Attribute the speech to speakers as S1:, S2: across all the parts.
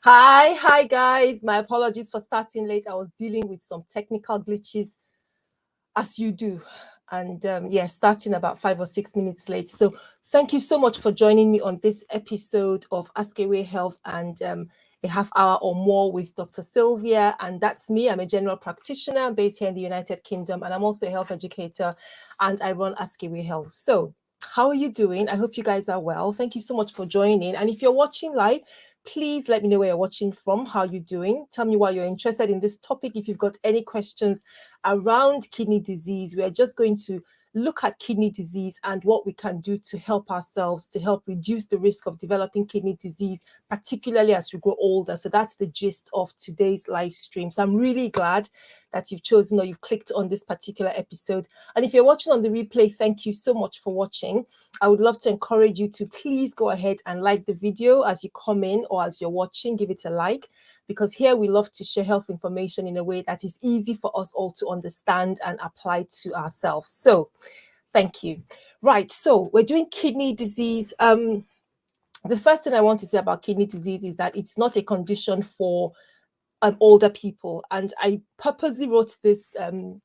S1: Hi guys. My apologies for starting late. I was dealing with some technical glitches as you do. And starting about 5 or 6 minutes late. So thank you so much for joining me on this episode of AskAwayHealth and a half hour or more with Dr. Sylvia. And that's me. I'm a general practitioner based here in the United Kingdom. And I'm also a health educator and I run AskAwayHealth. So how are you doing? I hope you guys are well. Thank you so much for joining. And if you're watching live, please let me know where you're watching from, how you're doing. Tell me why you're interested in this topic. If you've got any questions around kidney disease, we are just going to look at kidney disease and what we can do to help ourselves, to help reduce the risk of developing kidney disease, particularly as we grow older. So that's the gist of today's live stream. So I'm really glad that you've chosen or you've clicked on this particular episode. And if you're watching on the replay, thank you so much for watching. I would love to encourage you to please go ahead and like the video as you come in or as you're watching, give it a like, because here we love to share health information in a way that is easy for us all to understand and apply to ourselves. So thank you. Right, so we're doing kidney disease. The first thing I want to say about kidney disease is that it's not a condition for older people. And I purposely wrote this,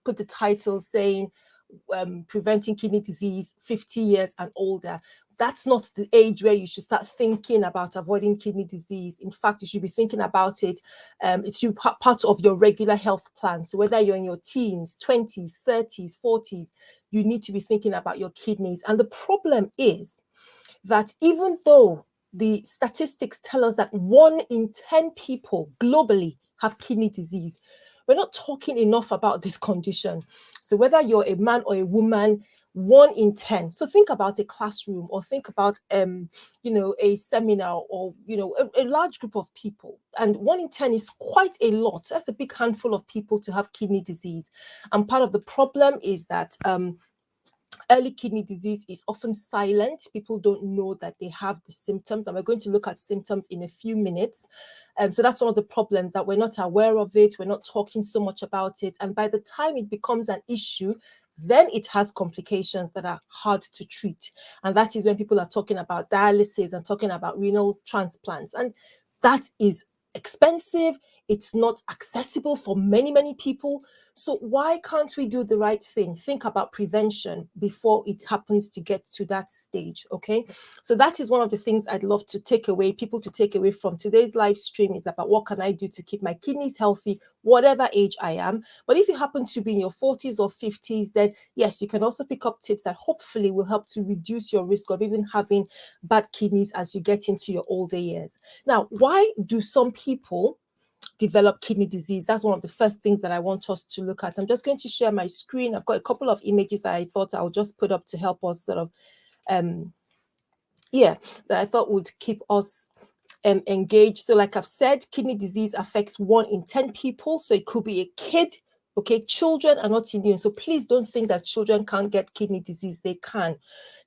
S1: put the title saying, preventing kidney disease 50 years and older. That's not the age where you should start thinking about avoiding kidney disease. In fact, you should be thinking about it. It should be part of your regular health plan. So whether you're in your teens, 20s, 30s, 40s, you need to be thinking about your kidneys. And the problem is that even though the statistics tell us that 1 in 10 people globally have kidney disease, we're not talking enough about this condition. So whether you're a man or a woman, 1 in 10. So think about a classroom or think about, a seminar or, a large group of people. And 1 in 10 is quite a lot. That's a big handful of people to have kidney disease. And part of the problem is that early kidney disease is often silent. People don't know that they have the symptoms, and we're going to look at symptoms in a few minutes. So that's one of the problems, that we're not aware of it. We're not talking so much about it. And by the time it becomes an issue, then it has complications that are hard to treat. And that is when people are talking about dialysis and talking about renal transplants. And that is expensive. It's not accessible for many people. So why can't we do the right thing? Think about prevention before it happens to get to that stage. Okay, so that is one of the things I'd love to take away, people to take away from today's live stream, is about what can I do to keep my kidneys healthy, whatever age I am. But if you happen to be in your 40s or 50s, then yes, you can also pick up tips that hopefully will help to reduce your risk of even having bad kidneys as you get into your older years. Now, why do some people develop kidney disease? That's one of the first things that I want us to look at. I'm just going to share my screen. I've got a couple of images that I thought I'll just put up to help us sort of, that I thought would keep us engaged. So like I've said, kidney disease affects 1 in 10 people. So it could be a kid. Okay, children are not immune. So please don't think that children can't get kidney disease. They can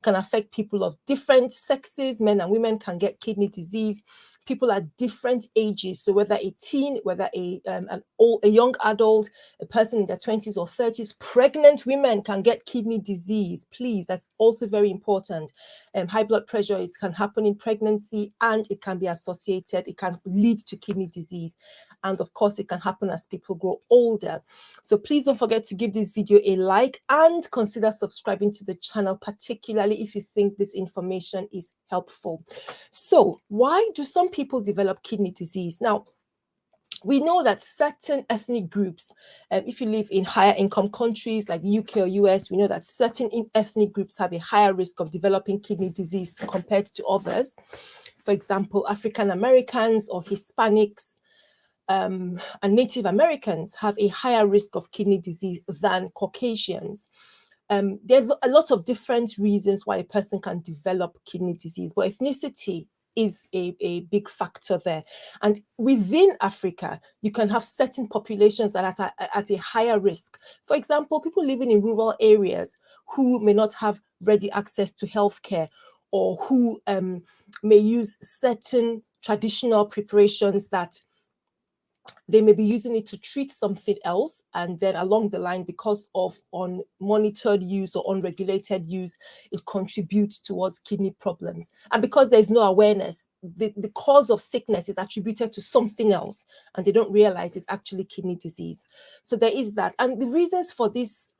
S1: affect people of different sexes. Men and women can get kidney disease. People at different ages. So whether a teen, whether a young adult, a person in their 20s or 30s, pregnant women can get kidney disease. Please, that's also very important. High blood pressure can happen in pregnancy, and it can be associated. It can lead to kidney disease. And of course, it can happen as people grow older. So please don't forget to give this video a like and consider subscribing to the channel, particularly if you think this information is helpful. So why do some people develop kidney disease? Now, we know that certain ethnic groups, if you live in higher income countries like the UK or US, we know that certain ethnic groups have a higher risk of developing kidney disease compared to others. For example, African Americans or Hispanics and Native Americans have a higher risk of kidney disease than Caucasians. There are a lot of different reasons why a person can develop kidney disease, but ethnicity is a big factor there. And within Africa, you can have certain populations that are at a higher risk. For example, people living in rural areas who may not have ready access to healthcare, or who may use certain traditional preparations that They may be using it to treat something else, and then along the line, because of unmonitored use or unregulated use, it contributes towards kidney problems. And because there's no awareness, the cause of sickness is attributed to something else, and they don't realize it's actually kidney disease. So there is that. And the reasons for this,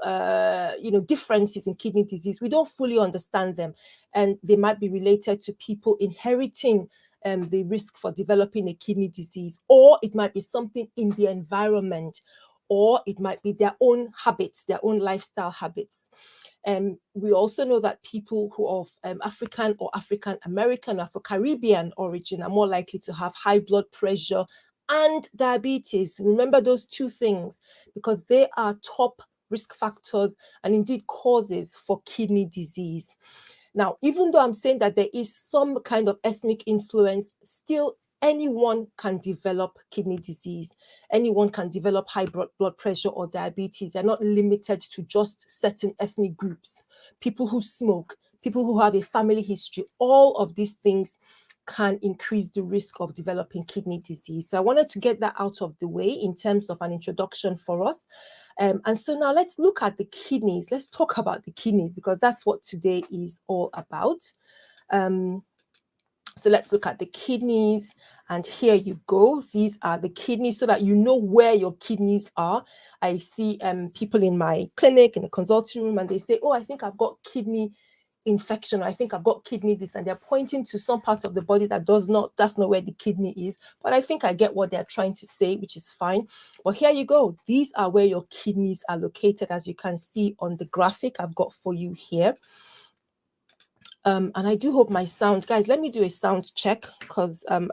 S1: differences in kidney disease, we don't fully understand them, and they might be related to people inheriting the risk for developing a kidney disease, or it might be something in the environment, or it might be their own habits, their own lifestyle habits. We also know that people who are of African or African American, Afro-Caribbean origin are more likely to have high blood pressure and diabetes. Remember those two things, because they are top risk factors and indeed causes for kidney disease. Now, even though I'm saying that there is some kind of ethnic influence, still anyone can develop kidney disease. Anyone can develop high blood pressure or diabetes. They're not limited to just certain ethnic groups. People who smoke, people who have a family history, all of these things can increase the risk of developing kidney disease. So I wanted to get that out of the way in terms of an introduction for us. And so now let's look at the kidneys. Let's talk about the kidneys, because that's what today is all about. So let's look at the kidneys, and here you go. These are the kidneys, so that you know where your kidneys are. I see people in my clinic, in the consulting room, and they say, oh, I think I've got kidney infection, or I think I've got kidney this, and they're pointing to some part of the body that's not where the kidney is. But I think I get what they're trying to say, which is fine. But here you go. These are where your kidneys are located, as you can see on the graphic I've got for you here. And I do hope my sound, guys, let me do a sound check, because I'm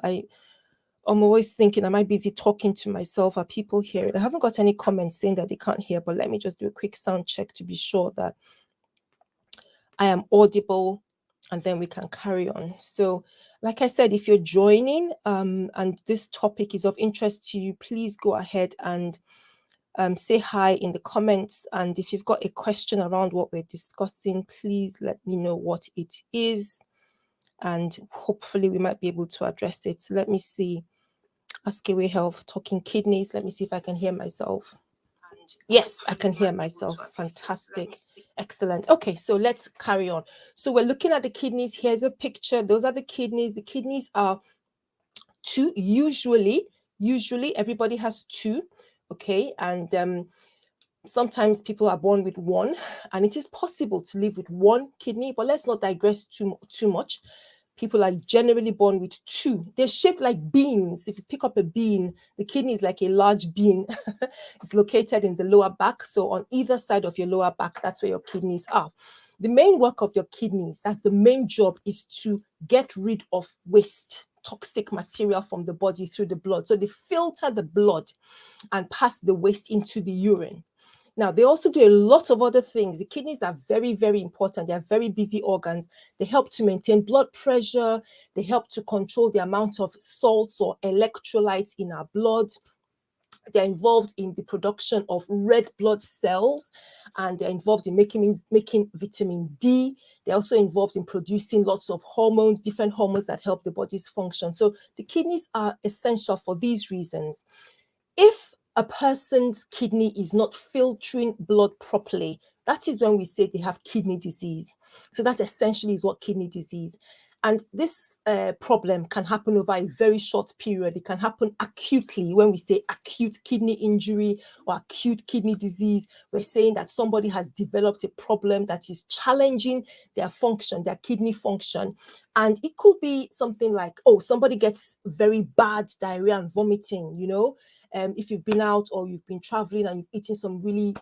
S1: always thinking, am I busy talking to myself? Are people hearing? I haven't got any comments saying that they can't hear, but let me just do a quick sound check to be sure that I am audible, and then we can carry on. So like I said, if you're joining and this topic is of interest to you, please go ahead and say hi in the comments. And if you've got a question around what we're discussing, please let me know what it is, and hopefully we might be able to address it. So let me see. AskAwayHealth, talking kidneys. Let me see if I can hear myself. Yes, I can hear myself. Fantastic. Excellent. Okay, so let's carry on. So we're looking at the kidneys. Here's a picture. Those are the kidneys. The kidneys are two. Usually everybody has two. Okay, and sometimes people are born with one, and it is possible to live with one kidney, but let's not digress too much. People are generally born with two. They're shaped like beans. If you pick up a bean, the kidney is like a large bean. It's located in the lower back. So on either side of your lower back, that's where your kidneys are. The main work of your kidneys, that's the main job, is to get rid of waste, toxic material from the body through the blood. So they filter the blood and pass the waste into the urine. Now, they also do a lot of other things. The kidneys are very, very important. They are very busy organs. They help to maintain blood pressure. They help to control the amount of salts or electrolytes in our blood. They're involved in the production of red blood cells, and they're involved in making vitamin D. They're also involved in producing lots of hormones, different hormones that help the body's function. So the kidneys are essential for these reasons. If a person's kidney is not filtering blood properly, that is when we say they have kidney disease. So that essentially is what kidney disease. And this problem can happen over a very short period. It can happen acutely. When we say acute kidney injury or acute kidney disease, we're saying that somebody has developed a problem that is challenging their function, their kidney function. And it could be something like, oh, somebody gets very bad diarrhea and vomiting, if you've been out or you've been traveling and you've eaten some really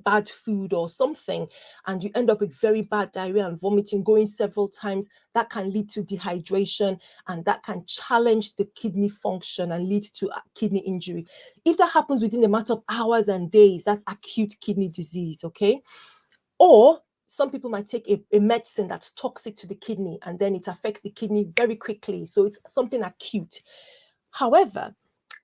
S1: bad food or something, and you end up with very bad diarrhea and vomiting going several times, that can lead to dehydration, and that can challenge the kidney function and lead to kidney injury. If that happens within a matter of hours and days, that's acute kidney disease, okay? Or some people might take a medicine that's toxic to the kidney, and then it affects the kidney very quickly. So it's something acute. However,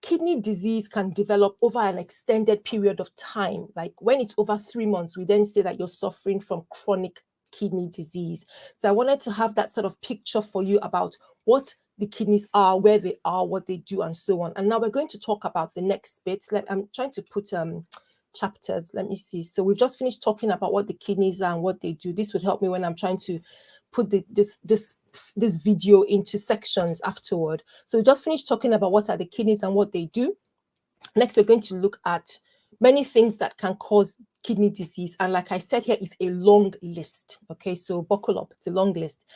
S1: kidney disease can develop over an extended period of time. Like when it's over 3 months, we then say that you're suffering from chronic kidney disease. So I wanted to have that sort of picture for you about what the kidneys are, where they are, what they do, and so on. And now we're going to talk about the next bit. I'm trying to put chapters. Let me see. So we've just finished talking about what the kidneys are and what they do. This would help me when I'm trying to put this video into sections afterward. So we just finished talking about what are the kidneys and what they do. Next, we're going to look at many things that can cause kidney disease. And like I said, here is a long list. Okay, so buckle up, it's a long list.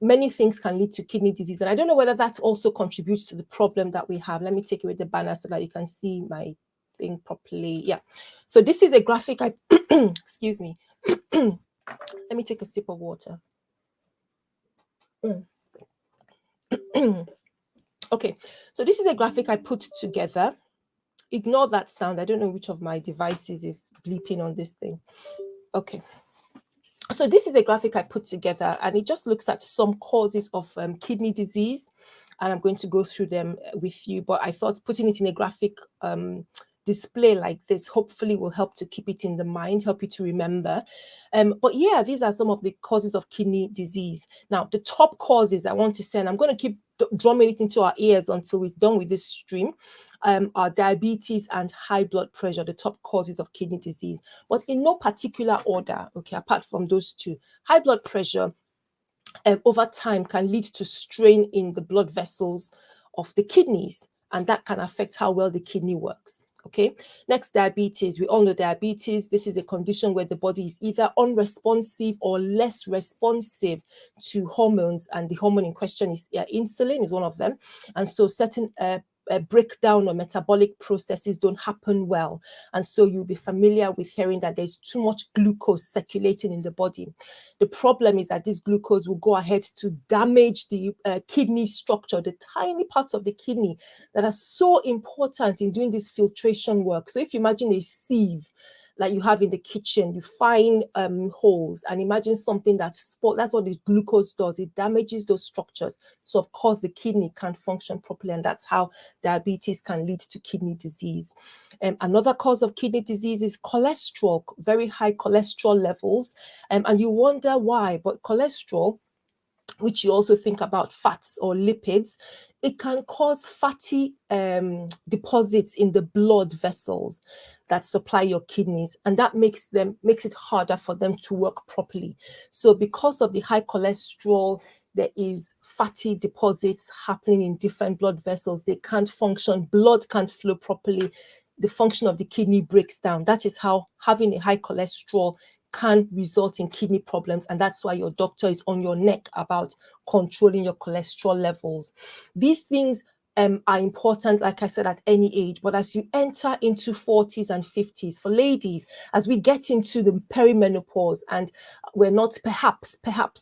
S1: Many things can lead to kidney disease. And I don't know whether that also contributes to the problem that we have. Let me take away the banner so that you can see my thing properly. Yeah. So this is a graphic. Excuse me. Let me take a sip of water. Okay, so this is a graphic I put together. Ignore that sound. I don't know which of my devices is bleeping on this thing. Okay. So this is a graphic I put together, and it just looks at some causes of kidney disease, and I'm going to go through them with you. But I thought putting it in a graphic display like this hopefully will help to keep it in the mind, help you to remember. But yeah, these are some of the causes of kidney disease. Now, the top causes I want to say, and I'm going to keep drumming it into our ears until we're done with this stream, are diabetes and high blood pressure, the top causes of kidney disease, but in no particular order, okay, apart from those two. High blood pressure over time can lead to strain in the blood vessels of the kidneys, and that can affect how well the kidney works. Okay, next, diabetes. We all know diabetes. This is a condition where the body is either unresponsive or less responsive to hormones, and the hormone in question is insulin, is one of them. And so certain breakdown or metabolic processes don't happen well. And so you'll be familiar with hearing that there's too much glucose circulating in the body. The problem is that this glucose will go ahead to damage the kidney structure, the tiny parts of the kidney that are so important in doing this filtration work. So if you imagine a sieve like you have in the kitchen, you find holes, and imagine something that's what the glucose does. It damages those structures. So of course the kidney can't function properly, and that's how diabetes can lead to kidney disease. Another cause of kidney disease is cholesterol, very high cholesterol levels. And you wonder why, but cholesterol, which you also think about fats or lipids, it can cause fatty deposits in the blood vessels that supply your kidneys, and that makes it harder for them to work properly. So because of the high cholesterol, there is fatty deposits happening in different blood vessels. They can't function, blood can't flow properly, the function of the kidney breaks down. That is how having a high cholesterol can result in kidney problems, and that's why your doctor is on your neck about controlling your cholesterol levels. These things are important, like I said, at any age, but as you enter into 40s and 50s, for ladies, as we get into the perimenopause and we're not perhaps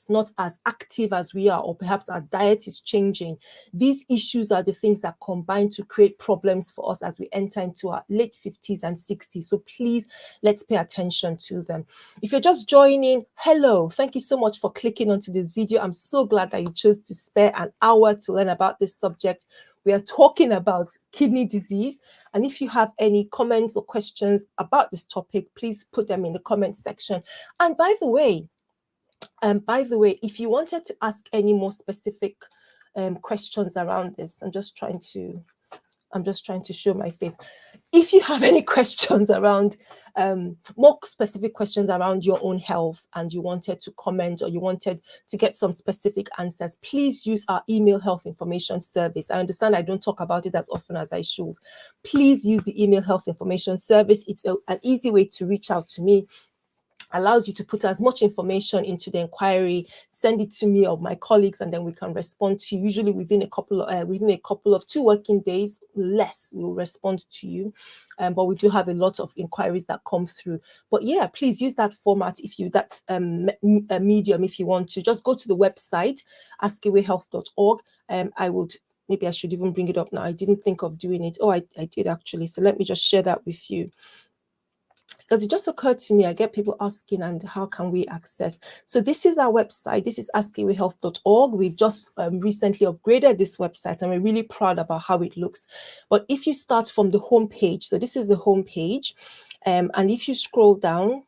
S1: not as active as we are, or perhaps our diet is changing, these issues are the things that combine to create problems for us as we enter into our late 50s and 60s. So please, let's pay attention to them. If you're just joining, hello, thank you so much for clicking onto this video. I'm so glad that you chose to spare an hour to learn about this subject. We are talking about kidney disease, and if you have any comments or questions about this topic, please put them in the comment section. And by the way, if you wanted to ask any more specific questions around this, I'm just trying to show my face. If you have any questions around, more specific questions around your own health, and you wanted to comment or you wanted to get some specific answers, please use our email health information service. I understand I don't talk about it as often as I should. Please use the email health information service. It's an easy way to reach out to me. Allows you to put as much information into the inquiry, send it to me or my colleagues, and then we can respond to you. Usually within a couple of 2 working days, less, we'll respond to you. But we do have a lot of inquiries that come through. But yeah, please use that format medium if you want to. Just go to the website, AskAwayHealth.org. Maybe I should even bring it up now. I didn't think of doing it. Oh, I did actually. So let me just share that with you, because it just occurred to me, I get people asking, and how can we access? So this is our website. This is AskAwayHealth.org. We've just recently upgraded this website, and we're really proud about how it looks. But if you start from the home page, so this is the home page, and if you scroll down,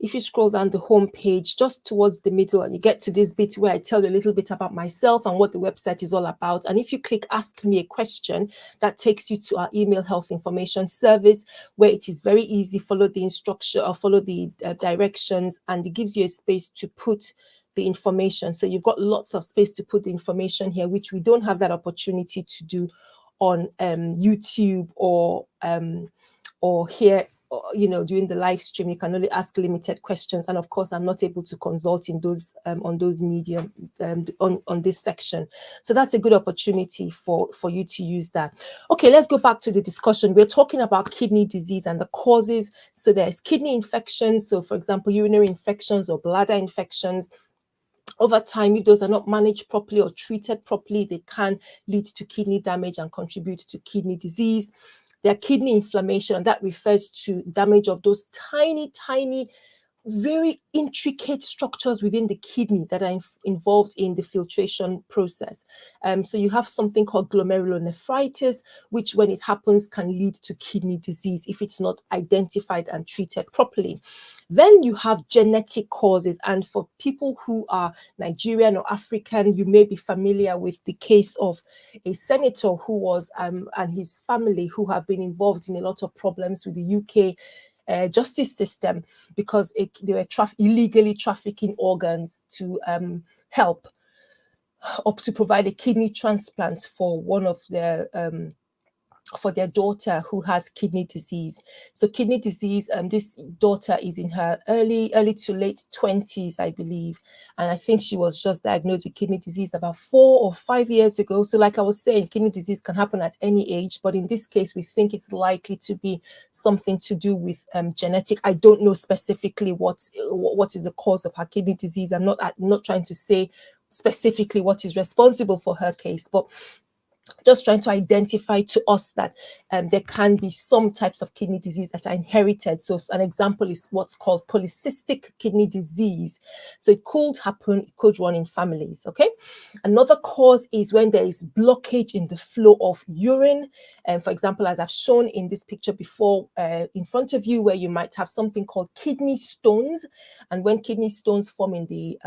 S1: if you scroll down the home page just towards the middle, and you get to this bit where I tell you a little bit about myself and what the website is all about. And if you click Ask Me a Question, that takes you to our email health information service, where it is very easy. Follow the instruction or follow the directions, and it gives you a space to put the information. So you've got lots of space to put the information here, which we don't have that opportunity to do on YouTube or here, during the live stream. You can only ask limited questions, and of course I'm not able to consult in those on those medium on this section. So that's a good opportunity for you to use that. Okay, let's go back to the discussion. We're talking about kidney disease and the causes. So there's kidney infections, so for example urinary infections or bladder infections. Over time, if those are not managed properly or treated properly, they can lead to kidney damage and contribute to kidney disease. There are kidney inflammation, and that refers to damage of those tiny, very intricate structures within the kidney that are involved in the filtration process. So you have something called glomerulonephritis, which when it happens can lead to kidney disease if it's not identified and treated properly. Then you have genetic causes, and for people who are Nigerian or African, you may be familiar with the case of a senator who was and his family who have been involved in a lot of problems with the UK justice system because they were illegally trafficking organs to help up to provide a kidney transplant for one of their for their daughter who has kidney disease. So kidney disease, this daughter is in her early to late 20s, I believe. And I think she was just diagnosed with kidney disease about 4 or 5 years ago. So like I was saying, kidney disease can happen at any age, but in this case, we think it's likely to be something to do with genetic. I don't know specifically what is the cause of her kidney disease. I'm not trying to say specifically what is responsible for her case, but just trying to identify to us that there can be some types of kidney disease that are inherited. So an example is what's called polycystic kidney disease. So it could happen, it could run in families, okay? Another cause is when there is blockage in the flow of urine. And for example, as I've shown in this picture before in front of you, where you might have something called kidney stones. And when kidney stones form in the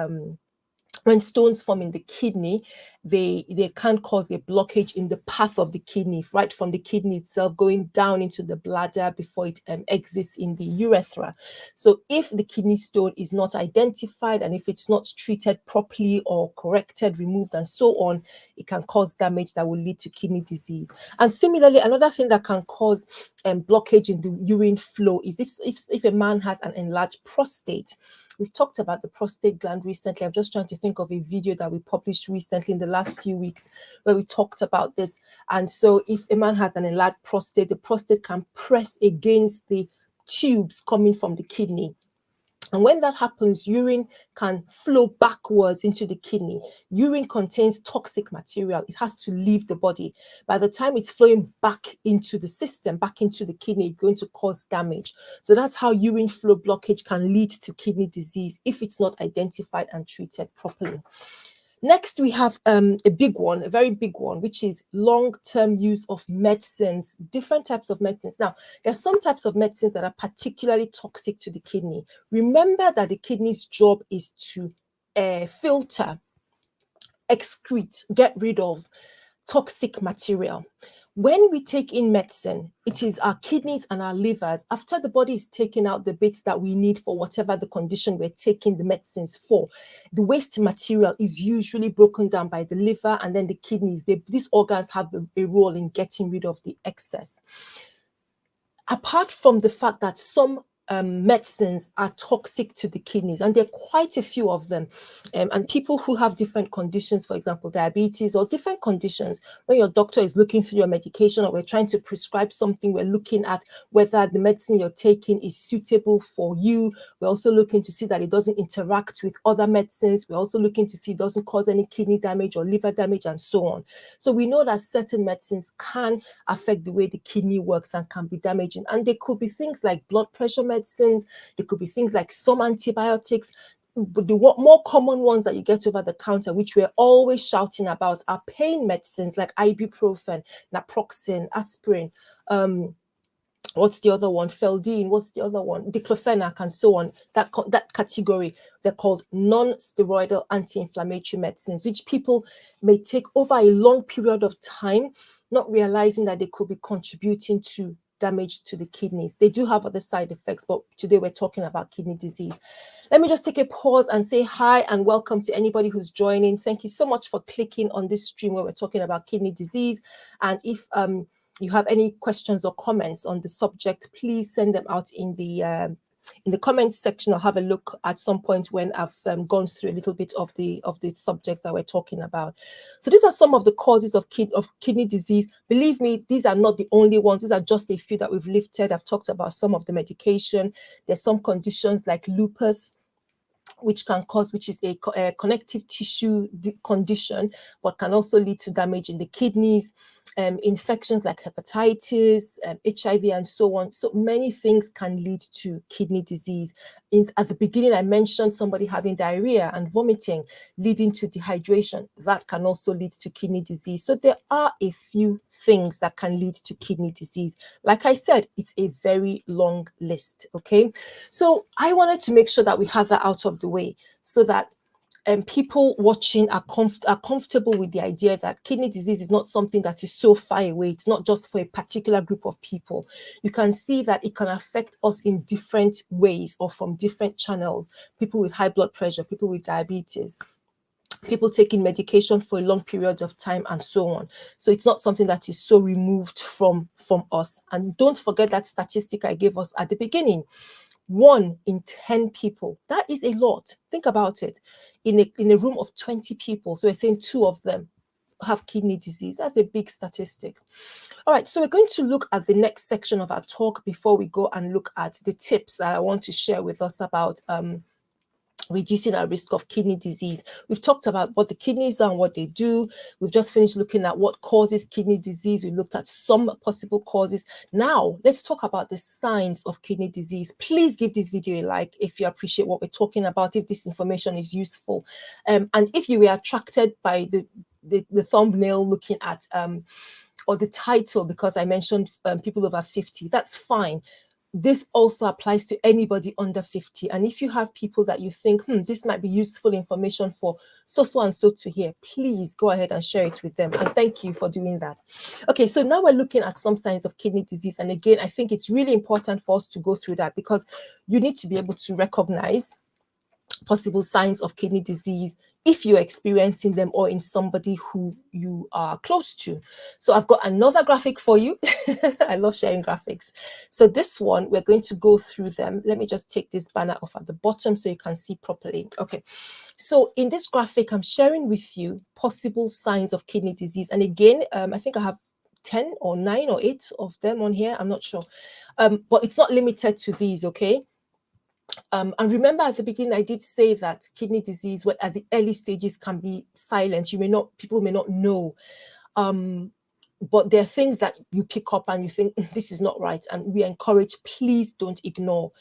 S1: when stones form in the kidney, they can cause a blockage in the path of the kidney, right from the kidney itself going down into the bladder before it exits in the urethra. So if the kidney stone is not identified and if it's not treated properly or corrected, removed, and so on, it can cause damage that will lead to kidney disease. And similarly, another thing that can cause blockage in the urine flow is if a man has an enlarged prostate. We've talked about the prostate gland recently. I'm just trying to think of a video that we published recently in the last few weeks where we talked about this. And so if a man has an enlarged prostate, the prostate can press against the tubes coming from the kidney. And when that happens, urine can flow backwards into the kidney. Urine contains toxic material. It has to leave the body. By the time it's flowing back into the system, back into the kidney, it's going to cause damage. So that's how urine flow blockage can lead to kidney disease if it's not identified and treated properly. Next, we have a big one, a very big one, which is long-term use of medicines, different types of medicines. Now, there are some types of medicines that are particularly toxic to the kidney. Remember that the kidney's job is to filter, excrete, get rid of toxic material. When we take in medicine, it is our kidneys and our livers, after the body is taking out the bits that we need for whatever the condition we're taking the medicines for, the waste material is usually broken down by the liver and then the kidneys. These organs have a role in getting rid of the excess. Apart from the fact that some medicines are toxic to the kidneys, and there are quite a few of them, and people who have different conditions, for example diabetes or different conditions, when your doctor is looking through your medication or we're trying to prescribe something, we're looking at whether the medicine you're taking is suitable for you. We're also looking to see that it doesn't interact with other medicines. We're also looking to see it doesn't cause any kidney damage or liver damage and so on. So we know that certain medicines can affect the way the kidney works and can be damaging, and they could be things like blood pressure medicines, there could be things like some antibiotics. But the more common ones that you get over the counter, which we're always shouting about, are pain medicines like ibuprofen, naproxen, aspirin, what's the other one? Feldine, what's the other one? Diclofenac, and so on. That category, they're called non-steroidal anti-inflammatory medicines, which people may take over a long period of time, not realizing that they could be contributing to damage to the kidneys. They do have other side effects, but today we're talking about kidney disease. Let me just take a pause and say hi and welcome to anybody who's joining. Thank you so much for clicking on this stream where we're talking about kidney disease. And if you have any questions or comments on the subject, please send them out in the comments section. I'll have a look at some point when I've gone through a little bit of the subjects that we're talking about. So these are some of the causes of kidney disease. Believe me, these are not the only ones. These are just a few that we've lifted. I've talked about some of the medication. There's some conditions like lupus, which is a connective tissue condition, but can also lead to damage in the kidneys, infections like hepatitis, HIV, and so on. So many things can lead to kidney disease. At the beginning, I mentioned somebody having diarrhea and vomiting, leading to dehydration. That can also lead to kidney disease. So there are a few things that can lead to kidney disease. Like I said, it's a very long list, okay? So I wanted to make sure that we have that out of the way so that people watching are comfortable with the idea that kidney disease is not something that is so far away. It's not just for a particular group of people. You can see that it can affect us in different ways or from different channels. People with high blood pressure, people with diabetes, people taking medication for a long period of time, and so on. So it's not something that is so removed from us. And don't forget that statistic I gave us at the beginning. 1 in 10 people. That is a lot. Think about it. In a room of 20 people, so we're saying 2 of them have kidney disease. That's a big statistic. All right, so we're going to look at the next section of our talk before we go and look at the tips that I want to share with us about reducing our risk of kidney disease. We've talked about what the kidneys are and what they do. We've just finished looking at what causes kidney disease. We looked at some possible causes. Now, let's talk about the signs of kidney disease. Please give this video a like if you appreciate what we're talking about, if this information is useful. And if you were attracted by the thumbnail looking at or the title, because I mentioned people over 50, that's fine. This also applies to anybody under 50. And if you have people that you think, this might be useful information for so and so to hear, please go ahead and share it with them. And thank you for doing that. Okay, so now we're looking at some signs of kidney disease. And again, I think it's really important for us to go through that because you need to be able to recognize possible signs of kidney disease if you're experiencing them or in somebody who you are close to. So I've got another graphic for you. I love sharing graphics. So this one, we're going to go through them. Let me just take this banner off at the bottom so you can see properly. Okay. So in this graphic, I'm sharing with you possible signs of kidney disease. And again, I think I have 10 or 9 or 8 of them on here. I'm not sure. But it's not limited to these, okay? And remember at the beginning, I did say that kidney disease at the early stages can be silent. People may not know. But there are things that you pick up and you think, this is not right. And we encourage, please don't ignore.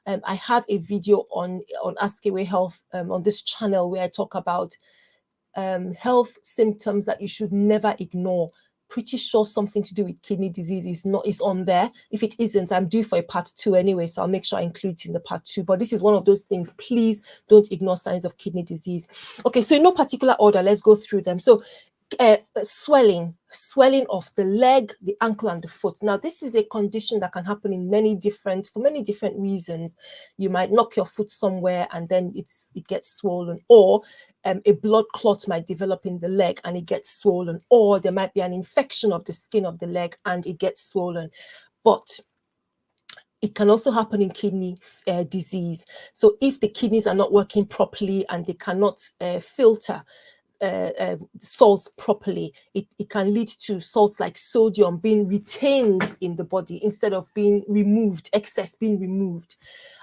S1: I have a video on AskAwayHealth on this channel where I talk about health symptoms that you should never ignore. Pretty sure something to do with kidney disease is on there. If it isn't, I'm due for a part 2 anyway, so I'll make sure I include it in the part 2. But this is one of those things. Please don't ignore signs of kidney disease. Okay, so in no particular order, let's go through them. So swelling of the leg, the ankle, and the foot. Now, this is a condition that can happen for many different reasons. You might knock your foot somewhere and then it gets swollen, or a blood clot might develop in the leg and it gets swollen, or there might be an infection of the skin of the leg and it gets swollen. But it can also happen in kidney disease. So if the kidneys are not working properly and they cannot filter salts properly, it can lead to salts like sodium being retained in the body instead of being removed, excess being removed.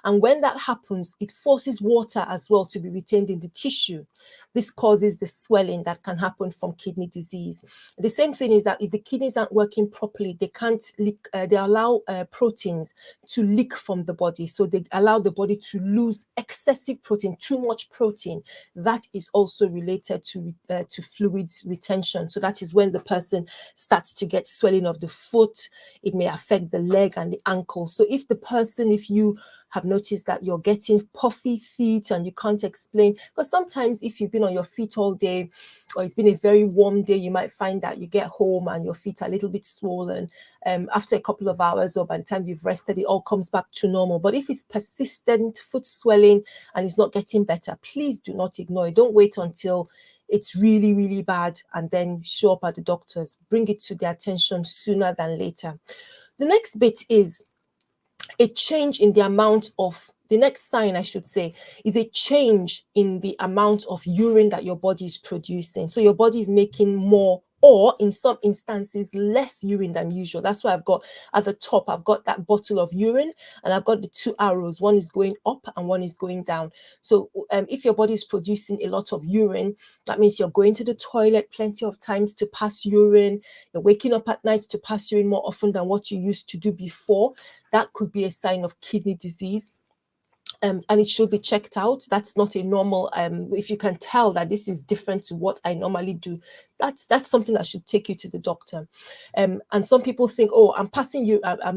S1: And when that happens, it forces water as well to be retained in the tissue. This causes the swelling that can happen from kidney disease. The same thing is that if the kidneys aren't working properly, they can't leak, they allow proteins to leak from the body. So they allow the body to lose excessive protein, too much protein. That is also related to to fluid retention. So that is when the person starts to get swelling of the foot. It may affect the leg and the ankle. So if you have noticed that you're getting puffy feet and you can't explain, because sometimes if you've been on your feet all day or it's been a very warm day, you might find that you get home and your feet are a little bit swollen. After a couple of hours or by the time you've rested, it all comes back to normal. But if it's persistent foot swelling and it's not getting better, please do not ignore it. Don't wait until it's really, really bad and then show up at the doctor's. Bring it to their attention sooner than later. The next bit is a change in the amount of, the next sign I should say, is a change in the amount of urine that your body is producing. So your body is making more, or in some instances, less urine than usual. That's why I've got at the top, I've got that bottle of urine and I've got the two arrows. One is going up and one is going down. So if your body is producing a lot of urine, that means you're going to the toilet plenty of times to pass urine. You're waking up at night to pass urine more often than what you used to do before. That could be a sign of kidney disease. And it should be checked out. That's not a normal, if you can tell that this is different to what I normally do, that's something that should take you to the doctor. And some people think, oh, I'm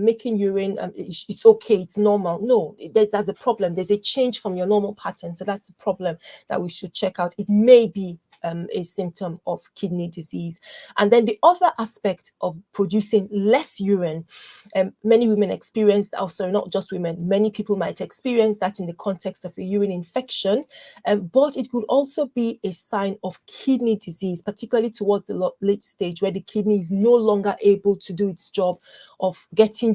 S1: making urine, it's okay, it's normal. No, there's a problem. There's a change from your normal pattern. So that's a problem that we should check out. It may be a symptom of kidney disease. And then the other aspect of producing less urine, many women experience, also not just women, many people might experience that in the context of a urine infection, but it could also be a sign of kidney disease, particularly towards the late stage where the kidney is no longer able to do its job of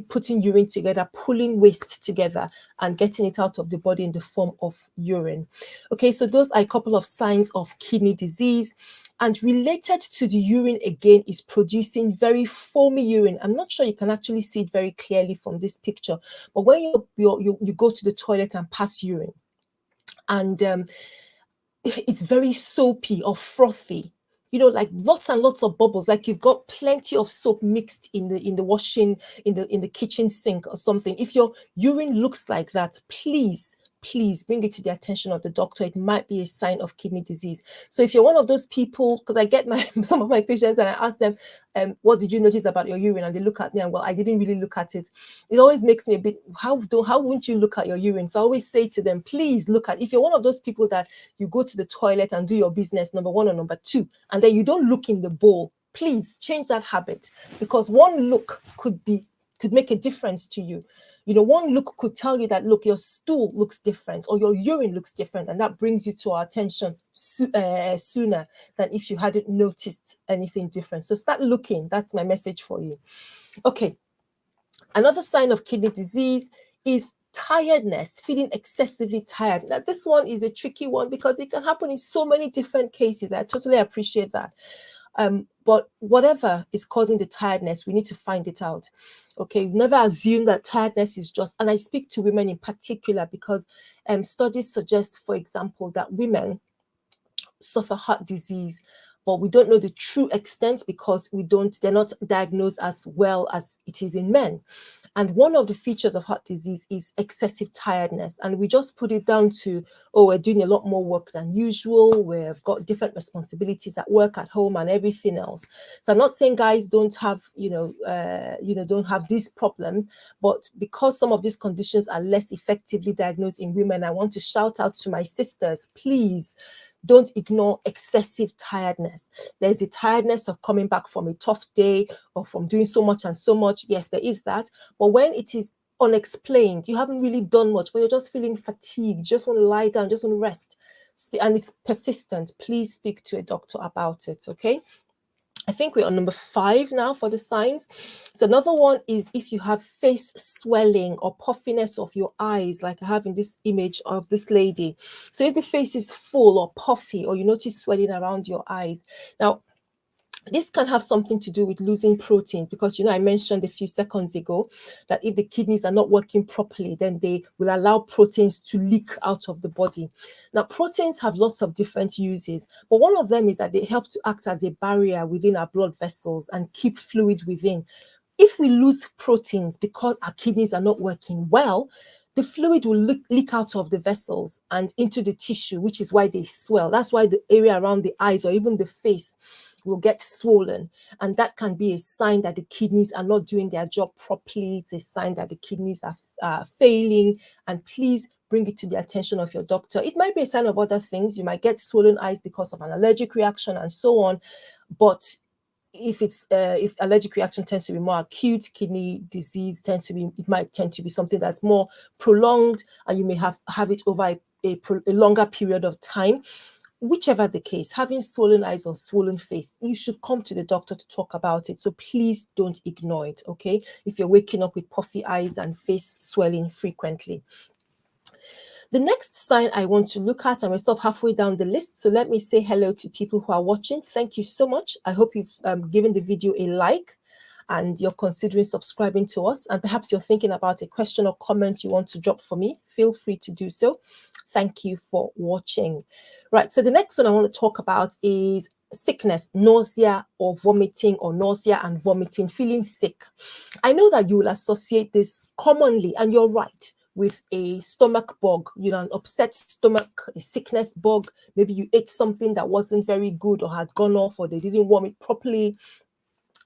S1: putting urine together, pulling waste together and getting it out of the body in the form of urine. Okay, so those are a couple of signs of kidney disease. And related to the urine again is producing very foamy urine. I'm not sure you can actually see it very clearly from this picture, but when you go to the toilet and pass urine, and it's very soapy or frothy, you know, like lots and lots of bubbles, like you've got plenty of soap mixed in the washing, in the kitchen sink or something. If your urine looks like that, please bring it to the attention of the doctor. It might be a sign of kidney disease. So if you're one of those people, because I get some of my patients and I ask them, what did you notice about your urine? And they look at me and, well, I didn't really look at it. It always makes me a bit, how wouldn't you look at your urine? So I always say to them, please look at, if you're one of those people that you go to the toilet and do your business, number one or number two, and then you don't look in the bowl, please change that habit, because one look could make a difference to you. You know, one look could tell you that, look, your stool looks different or your urine looks different, and that brings you to our attention sooner than if you hadn't noticed anything different. So start looking. That's my message for you. Okay. Another sign of kidney disease is tiredness, feeling excessively tired. Now, this one is a tricky one because it can happen in so many different cases. I totally appreciate that. But whatever is causing the tiredness, we need to find it out. Okay, never assume that tiredness is just, and I speak to women in particular because studies suggest, for example, that women suffer heart disease, but we don't know the true extent because they're not diagnosed as well as it is in men. And one of the features of heart disease is excessive tiredness. And we just put it down to, oh, we're doing a lot more work than usual. We've got different responsibilities at work, at home, and everything else. So I'm not saying guys don't have, don't have these problems, but because some of these conditions are less effectively diagnosed in women, I want to shout out to my sisters, please, don't ignore excessive tiredness. There's a tiredness of coming back from a tough day or from doing so much and so much. Yes, there is that. But when it is unexplained, you haven't really done much, but you're just feeling fatigued, you just want to lie down, just want to rest, and it's persistent, please speak to a doctor about it, okay? I think we're on number 5 now for the signs. So another one is if you have face swelling or puffiness of your eyes, like I have in this image of this lady. So if the face is full or puffy, or you notice swelling around your eyes. Now, this can have something to do with losing proteins because, I mentioned a few seconds ago that if the kidneys are not working properly, then they will allow proteins to leak out of the body. Now, proteins have lots of different uses, but one of them is that they help to act as a barrier within our blood vessels and keep fluid within. If we lose proteins because our kidneys are not working well, the fluid will leak out of the vessels and into the tissue, which is why they swell. That's why the area around the eyes or even the face will get swollen. And that can be a sign that the kidneys are not doing their job properly. It's a sign that the kidneys are failing. And please bring it to the attention of your doctor. It might be a sign of other things. You might get swollen eyes because of an allergic reaction and so on. But if allergic reaction tends to be more acute, kidney disease it might tend to be something that's more prolonged, and you may have it over a longer period of time. Whichever the case, having swollen eyes or swollen face, you should come to the doctor to talk about it. So please don't ignore it, okay? If you're waking up with puffy eyes and face swelling frequently. The next sign I want to look at, and we're sort of halfway down the list, so let me say hello to people who are watching. Thank you so much. I hope you've given the video a like and you're considering subscribing to us, and perhaps you're thinking about a question or comment you want to drop for me. Feel free to do so. Thank you for watching. Right, so the next one I want to talk about is sickness, nausea or vomiting, or nausea and vomiting, feeling sick. I know that you will associate this commonly, and you're right, with a stomach bug, an upset stomach, a sickness bug. Maybe you ate something that wasn't very good or had gone off, or they didn't warm it properly.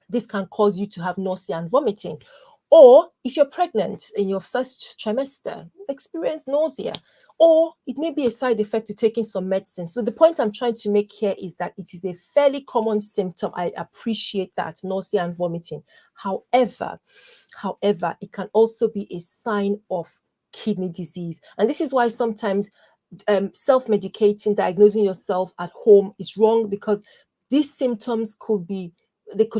S1: This can cause you to have nausea and vomiting. Or if you're pregnant in your first trimester, experience nausea. Or it may be a side effect to taking some medicine. So the point I'm trying to make here is that it is a fairly common symptom. I appreciate that, nausea and vomiting. However, it can also be a sign of kidney disease. And this is why sometimes self-medicating, diagnosing yourself at home is wrong, because these symptoms could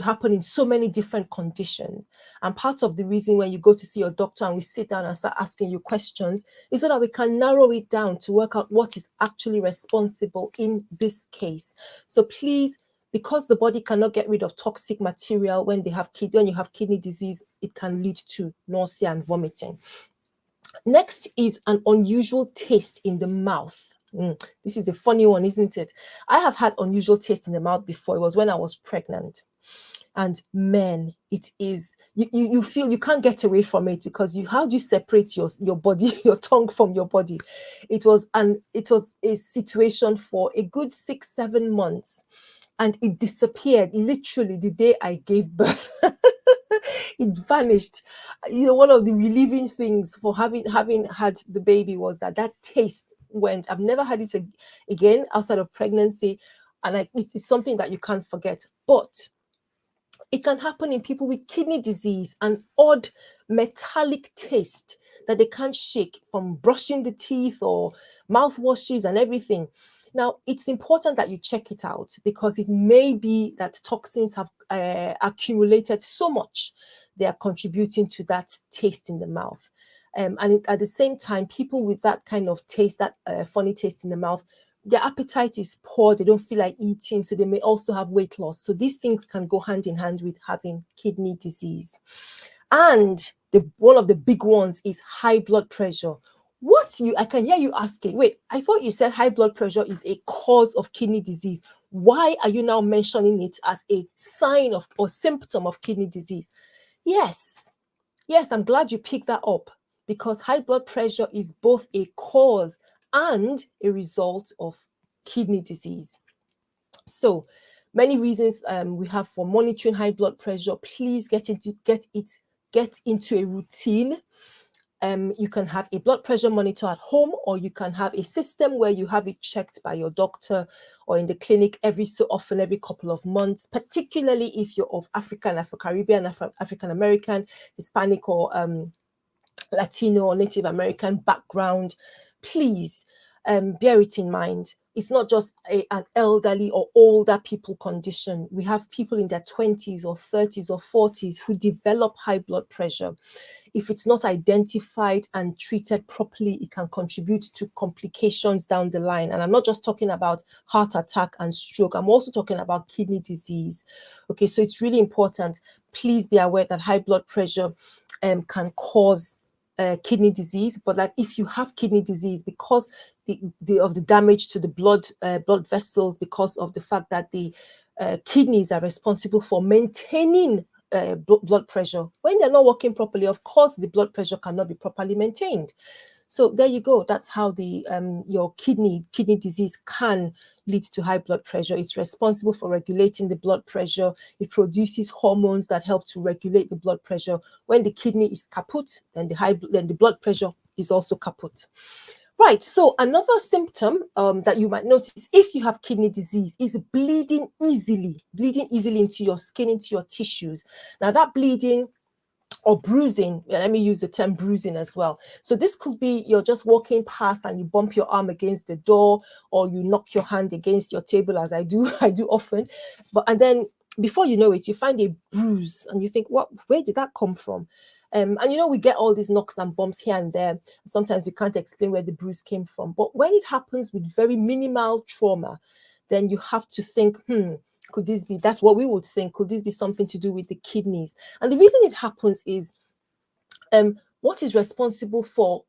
S1: happen in so many different conditions. And part of the reason when you go to see your doctor and we sit down and start asking you questions is so that we can narrow it down to work out what is actually responsible in this case. So please, because the body cannot get rid of toxic material when you have kidney disease, it can lead to nausea and vomiting. Next is an unusual taste in the mouth. This is a funny one, isn't it? I have had unusual taste in the mouth before. It was when I was pregnant. And men, it is, you feel you can't get away from it, because how do you separate your body, your tongue from your body? It was a situation for a good 6-7 months, and it disappeared literally the day I gave birth. It vanished. One of the relieving things for having had the baby was that taste went. I've never had it again outside of pregnancy, and it's something that you can't forget. But it can happen in people with kidney disease, an odd metallic taste that they can't shake from brushing the teeth or mouthwashes and everything. Now, it's important that you check it out, because it may be that toxins have accumulated so much they are contributing to that taste in the mouth. At the same time, people with that kind of taste, that funny taste in the mouth, their appetite is poor, they don't feel like eating, so they may also have weight loss. So these things can go hand in hand with having kidney disease. And one of the big ones is high blood pressure. I can hear you asking, wait, I thought you said high blood pressure is a cause of kidney disease. Why are you now mentioning it as a sign of or symptom of kidney disease? Yes, I'm glad you picked that up, because high blood pressure is both a cause and a result of kidney disease. So many reasons we have for monitoring high blood pressure. Please get into a routine. You can have a blood pressure monitor at home, or you can have a system where you have it checked by your doctor or in the clinic every so often, every couple of months, particularly if you're of African, Afro-Caribbean, African American, Hispanic, or Latino or Native American background. Please bear it in mind. It's not just an elderly or older people condition. We have people in their 20s or 30s or 40s who develop high blood pressure. If it's not identified and treated properly, it can contribute to complications down the line. And I'm not just talking about heart attack and stroke. I'm also talking about kidney disease. Okay, so it's really important. Please be aware that high blood pressure can cause kidney disease, but that if you have kidney disease because of the damage to the blood vessels, because of the fact that the kidneys are responsible for maintaining blood pressure. When they're not working properly, of course, the blood pressure cannot be properly maintained. So there you go. That's how the your kidney disease can lead to high blood pressure. It's responsible for regulating the blood pressure. It produces hormones that help to regulate the blood pressure. When the kidney is kaput, then the blood pressure is also kaput. Right. So another symptom that you might notice if you have kidney disease is bleeding easily into your skin, into your tissues. Now that bleeding or bruising, let me use the term bruising as well. So this could be you're just walking past and you bump your arm against the door, or you knock your hand against your table, as I do often. And then before you know it, you find a bruise and you think, where did that come from? And we get all these knocks and bumps here and there. Sometimes we can't explain where the bruise came from. But when it happens with very minimal trauma, then you have to think, could this be, that's what we would think, could this be something to do with the kidneys? And the reason it happens is what is responsible for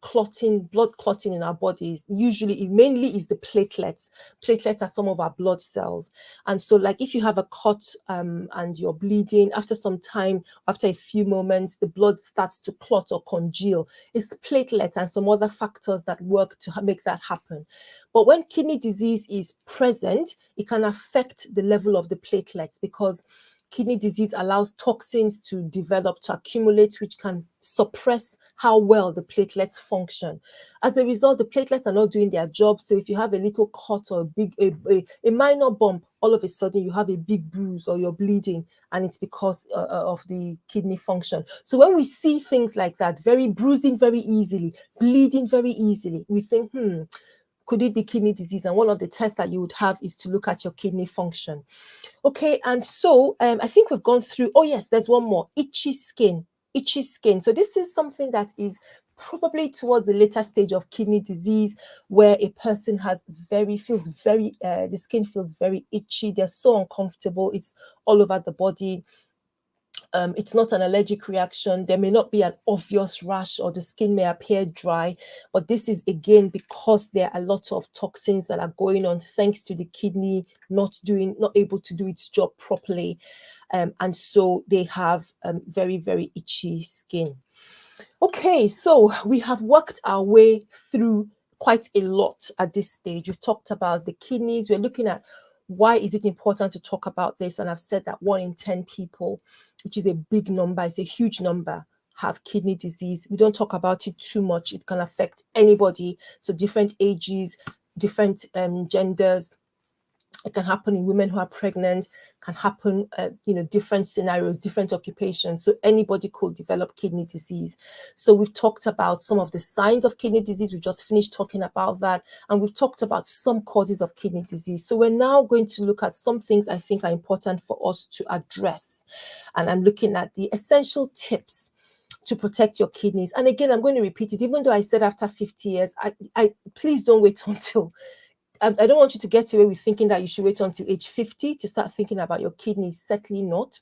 S1: blood clotting in our bodies mainly is the platelets. Platelets are some of our blood cells. And so like if you have a cut and you're bleeding, after some time, after a few moments, the blood starts to clot or congeal. It's platelets and some other factors that work to make that happen. But when kidney disease is present, it can affect the level of the platelets, because kidney disease allows toxins to develop, to accumulate, which can suppress how well the platelets function. As a result, the platelets are not doing their job. So if you have a little cut or a minor bump, all of a sudden you have a big bruise or you're bleeding, and it's because of the kidney function. So when we see things like that, bruising very easily, bleeding very easily, we think, could it be kidney disease? And one of the tests that you would have is to look at your kidney function. Okay, and so I think we've gone through, oh yes, there's one more, itchy skin. So this is something that is probably towards the later stage of kidney disease, where a person the skin feels very itchy. They're so uncomfortable. It's all over the body. It's not an allergic reaction. There may not be an obvious rash, or the skin may appear dry, but this is again because there are a lot of toxins that are going on thanks to the kidney not able to do its job properly. And so they have very, very itchy skin. Okay, so we have worked our way through quite a lot at this stage. We've talked about the kidneys. We're looking at why is it important to talk about this? And I've said that 1 in 10 people, which is a big number, it's a huge number, have kidney disease. We don't talk about it too much. It can affect anybody. So different ages, different genders. It can happen in women who are pregnant, can happen, different scenarios, different occupations. So anybody could develop kidney disease. So we've talked about some of the signs of kidney disease. We just finished talking about that. And we've talked about some causes of kidney disease. So we're now going to look at some things I think are important for us to address. And I'm looking at the essential tips to protect your kidneys. And again, I'm going to repeat it, even though I said after 50 years, I please don't wait until I don't want you to get away with thinking that you should wait until age 50 to start thinking about your kidneys. Certainly not,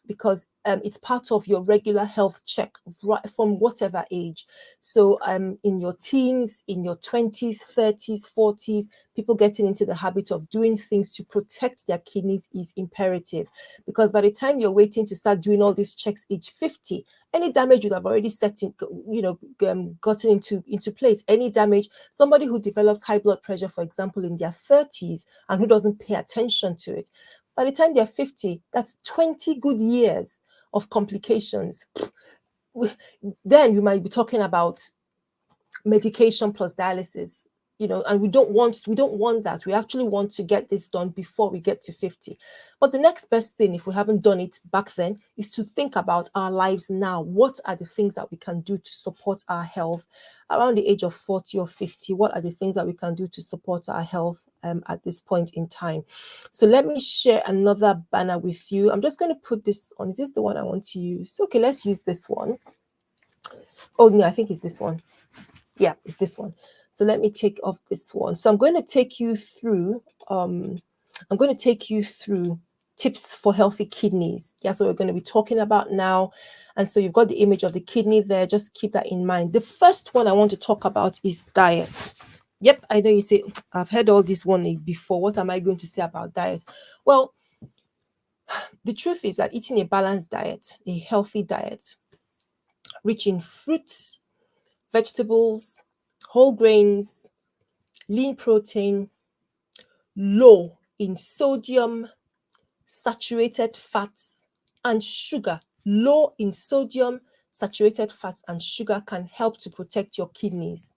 S1: because it's part of your regular health check right from whatever age. So in your teens, in your 20s, 30s, 40s, people getting into the habit of doing things to protect their kidneys is imperative, because by the time you're waiting to start doing all these checks age 50, any damage would have already gotten into place. Any damage, somebody who develops high blood pressure, for example, in their 30s and who doesn't pay attention to it, by the time they're 50, that's 20 good years of complications. Then you might be talking about medication plus dialysis, and we don't want that. We actually want to get this done before we get to 50. But the next best thing, if we haven't done it back then, is to think about our lives now. What are the things that we can do to support our health around the age of 40 or 50? What are the things that we can do to support our health at this point in time? So let me share another banner with you. I'm just going to put this on. Is this the one I want to use? Okay, let's use this one. Oh no, I think it's this one. Yeah, it's this one. So let me take off this one. So I'm going to take you through tips for healthy kidneys. That's what we're going to be talking about now. And so you've got the image of the kidney there. Just keep that in mind. The first one I want to talk about is diet. Yep, I know you say, I've heard all this one before. What am I going to say about diet? Well, The truth is that eating a balanced diet, a healthy diet, rich in fruits, vegetables, whole grains, lean protein, low in sodium, saturated fats, and sugar. Low in sodium, saturated fats, and sugar can help to protect your kidneys.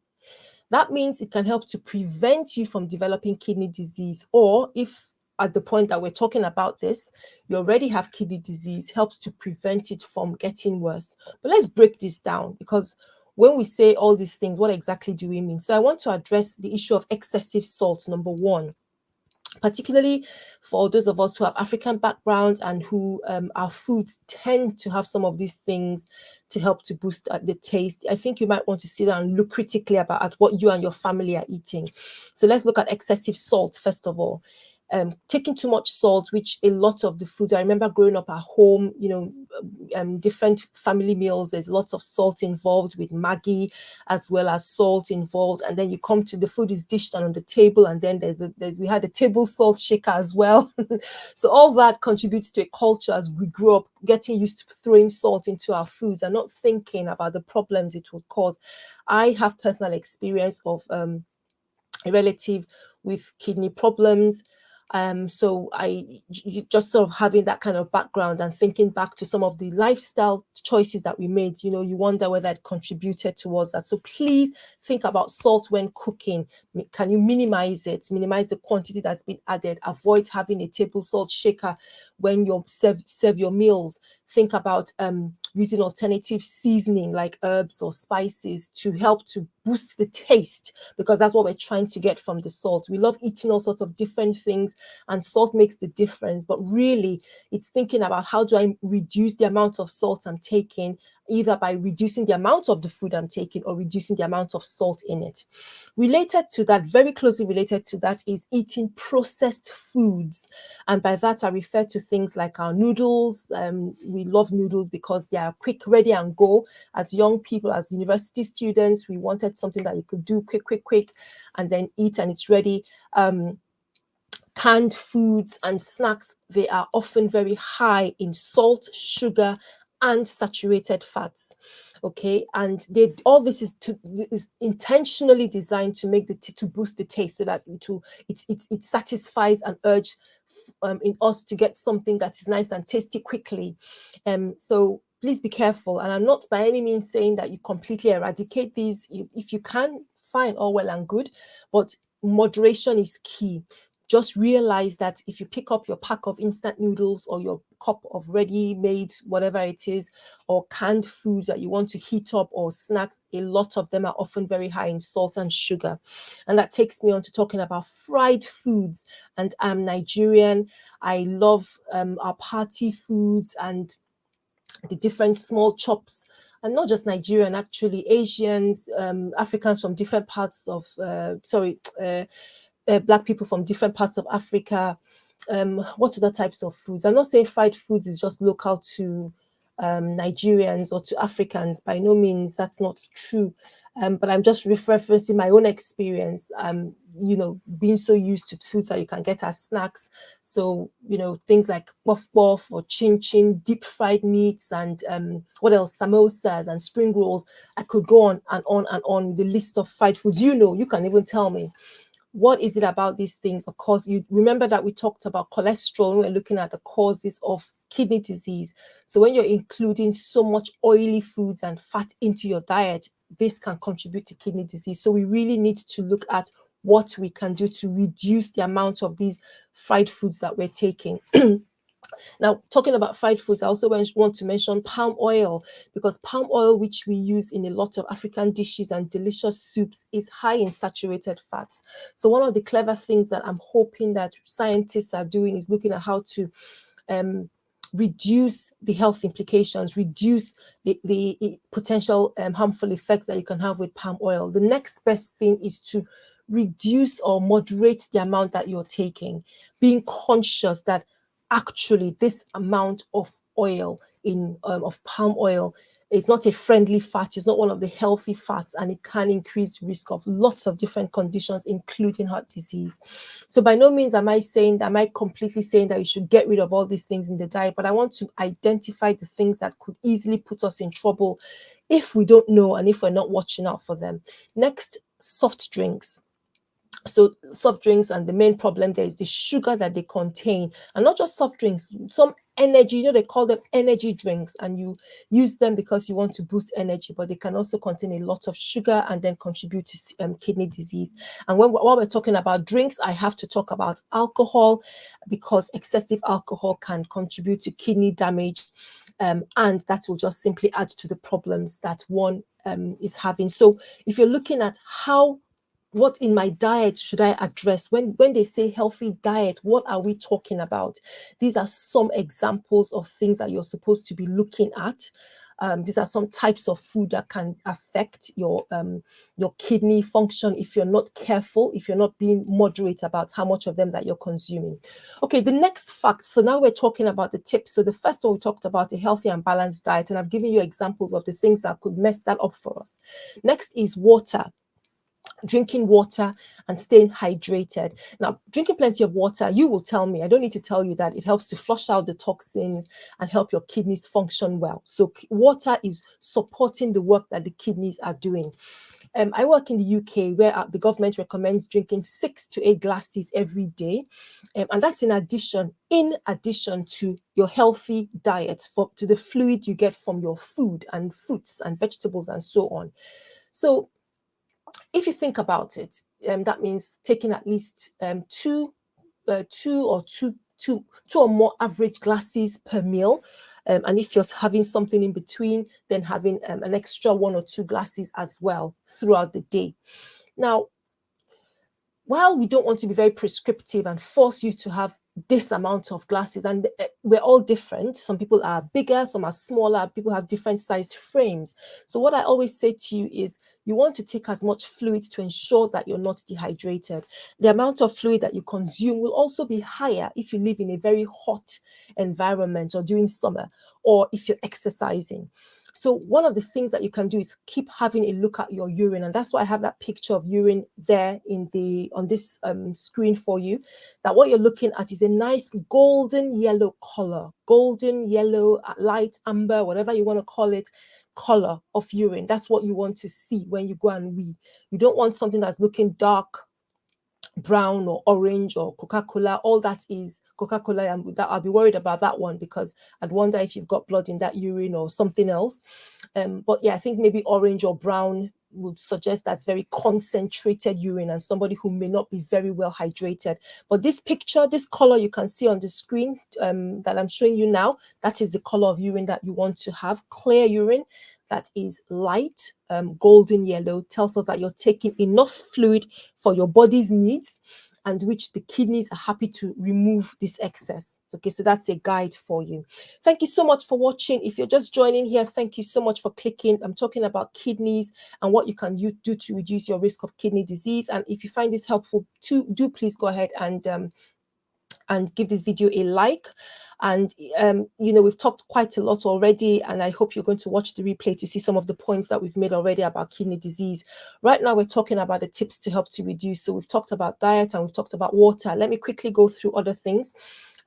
S1: That means it can help to prevent you from developing kidney disease, or if at the point that we're talking about this, you already have kidney disease, helps to prevent it from getting worse. But let's break this down, because when we say all these things, what exactly do we mean? So I want to address the issue of excessive salt, number one, particularly for those of us who have African backgrounds and who our foods tend to have some of these things to help to boost the taste. I think you might want to sit down and look critically about at what you and your family are eating. So let's look at excessive salt first of all. Taking too much salt, which a lot of the foods, I remember growing up at home, different family meals, there's lots of salt involved with Maggi, as well as salt involved. And then you come to the food is dished on the table, and then we had a table salt shaker as well. So all that contributes to a culture as we grew up getting used to throwing salt into our foods and not thinking about the problems it would cause. I have personal experience of a relative with kidney problems. So just sort of having that kind of background and thinking back to some of the lifestyle choices that we made, you wonder whether it contributed towards that. So please think about salt when cooking. Can you minimize it? Minimize the quantity that's been added. Avoid having a table salt shaker when you serve your meals. Think about using alternative seasoning like herbs or spices to help to boost the taste, because that's what we're trying to get from the salt. We love eating all sorts of different things, and salt makes the difference. But really, it's thinking about how do I reduce the amount of salt I'm taking, either by reducing the amount of the food I'm taking or reducing the amount of salt in it. Related to that, very closely related to that, is eating processed foods. And by that, I refer to things like our noodles. We love noodles because they are quick, ready, and go. As young people, as university students, we wanted something that you could do quick, and then eat, and it's ready. Canned foods and snacks, they are often very high in salt, sugar, and saturated fats. Okay, and all this is intentionally designed to make to boost the taste, so that it satisfies an urge in us to get something that is nice and tasty quickly. So please be careful. And I'm not by any means saying that you completely eradicate these. If you can, fine, all well and good, but moderation is key. Just realize that if you pick up your pack of instant noodles or your cup of ready-made, whatever it is, or canned foods that you want to heat up, or snacks, a lot of them are often very high in salt and sugar. And that takes me on to talking about fried foods. And I'm Nigerian. I love our party foods and the different small chops. And not just Nigerian, actually, Asians, Africans from different parts of, Black people from different parts of Africa. What other types of foods? I'm not saying fried foods is just local to Nigerians or to Africans. By no means, that's not true. But I'm just referencing my own experience. Being so used to foods that you can get as snacks. So, things like puff puff or chin chin, deep fried meats, and what else? Samosas and spring rolls. I could go on and on and on with the list of fried foods. You can even tell me. What is it about these things? Of course, you remember that we talked about cholesterol when we're looking at the causes of kidney disease. So when you're including so much oily foods and fat into your diet, this can contribute to kidney disease. So we really need to look at what we can do to reduce the amount of these fried foods that we're taking. Now, talking about fried foods, I also want to mention palm oil, because palm oil, which we use in a lot of African dishes and delicious soups, is high in saturated fats. So one of the clever things that I'm hoping that scientists are doing is looking at how to reduce the health implications, reduce the potential harmful effects that you can have with palm oil. The next best thing is to reduce or moderate the amount that you're taking, being conscious that actually this amount of oil of palm oil It's not a friendly fat. It's not one of the healthy fats, and it can increase risk of lots of different conditions, including heart disease. So by no means am I completely saying that you should get rid of all these things in the diet, but I want to identify the things that could easily put us in trouble if we don't know and if we're not watching out for them. Next, soft drinks. So soft drinks, and the main problem there is the sugar that they contain, and not just soft drinks, some energy, they call them energy drinks, and you use them because you want to boost energy, but they can also contain a lot of sugar and then contribute to kidney disease. And while we're talking about drinks, I have to talk about alcohol, because excessive alcohol can contribute to kidney damage, and that will just simply add to the problems that one is having. So if you're looking at what in my diet should I address? When they say healthy diet, what are we talking about? These are some examples of things that you're supposed to be looking at. These are some types of food that can affect your kidney function if you're not careful, if you're not being moderate about how much of them that you're consuming. Okay, the next fact. So now we're talking about the tips. So the first one, we talked about a healthy and balanced diet, and I've given you examples of the things that could mess that up for us. Next is water. Drinking water and staying hydrated. Now, drinking plenty of water, you will tell me, I don't need to tell you that it helps to flush out the toxins and help your kidneys function well. So water is supporting the work that the kidneys are doing. I work in the UK, where the government recommends drinking 6 to 8 glasses every day. And that's in addition to your healthy diet, to the fluid you get from your food and fruits and vegetables and so on. So if you think about it, that means taking at least two or more average glasses per meal. And if you're having something in between, then having an extra 1 or 2 glasses as well throughout the day. Now, while we don't want to be very prescriptive and force you to have this amount of glasses, and we're all different. Some people are bigger, some are smaller, people have different sized frames. So what I always say to you is, you want to take as much fluid to ensure that you're not dehydrated. The amount of fluid that you consume will also be higher if you live in a very hot environment or during summer, or if you're exercising. So one of the things that you can do is keep having a look at your urine, and that's why I have that picture of urine there on this screen for you. That what you're looking at is a nice golden yellow color, golden yellow, light amber, whatever you want to call it, color of urine. That's what you want to see when you go and wee. You don't want something that's looking dark brown or orange or Coca-Cola. All that is Coca-Cola, and that I'll be worried about that one, because I'd wonder if you've got blood in that urine or something else. But yeah, I think maybe orange or brown would suggest that's very concentrated urine and somebody who may not be very well hydrated. But this picture, this color you can see on the screen that I'm showing you now, that is the color of urine that you want to have. Clear urine that is light golden yellow tells us that you're taking enough fluid for your body's needs, and which the kidneys are happy to remove this excess. Okay, so that's a guide for you. Thank you so much for watching. If you're just joining here, thank you so much for clicking. I'm talking about kidneys and what you can do to reduce your risk of kidney disease. And if you find this helpful, do please go ahead and give this video a like. And we've talked quite a lot already, and I hope you're going to watch the replay to see some of the points that we've made already about kidney disease. Right now we're talking about the tips to help to reduce. So we've talked about diet and we've talked about water. Let me quickly go through other things.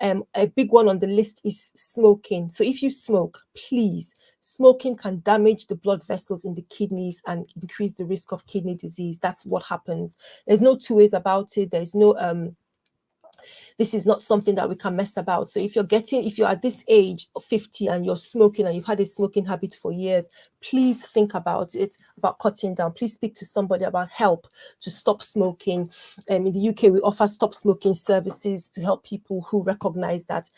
S1: A big one on the list is smoking. So if you smoke, please, smoking can damage the blood vessels in the kidneys and increase the risk of kidney disease. That's what happens. There's no two ways about it. There's no this is not something that we can mess about. So if you're at this age of 50 and you're smoking and you've had a smoking habit for years, please think about it, about cutting down. Please speak to somebody about help to stop smoking. In the UK, we offer stop smoking services to help people who recognize that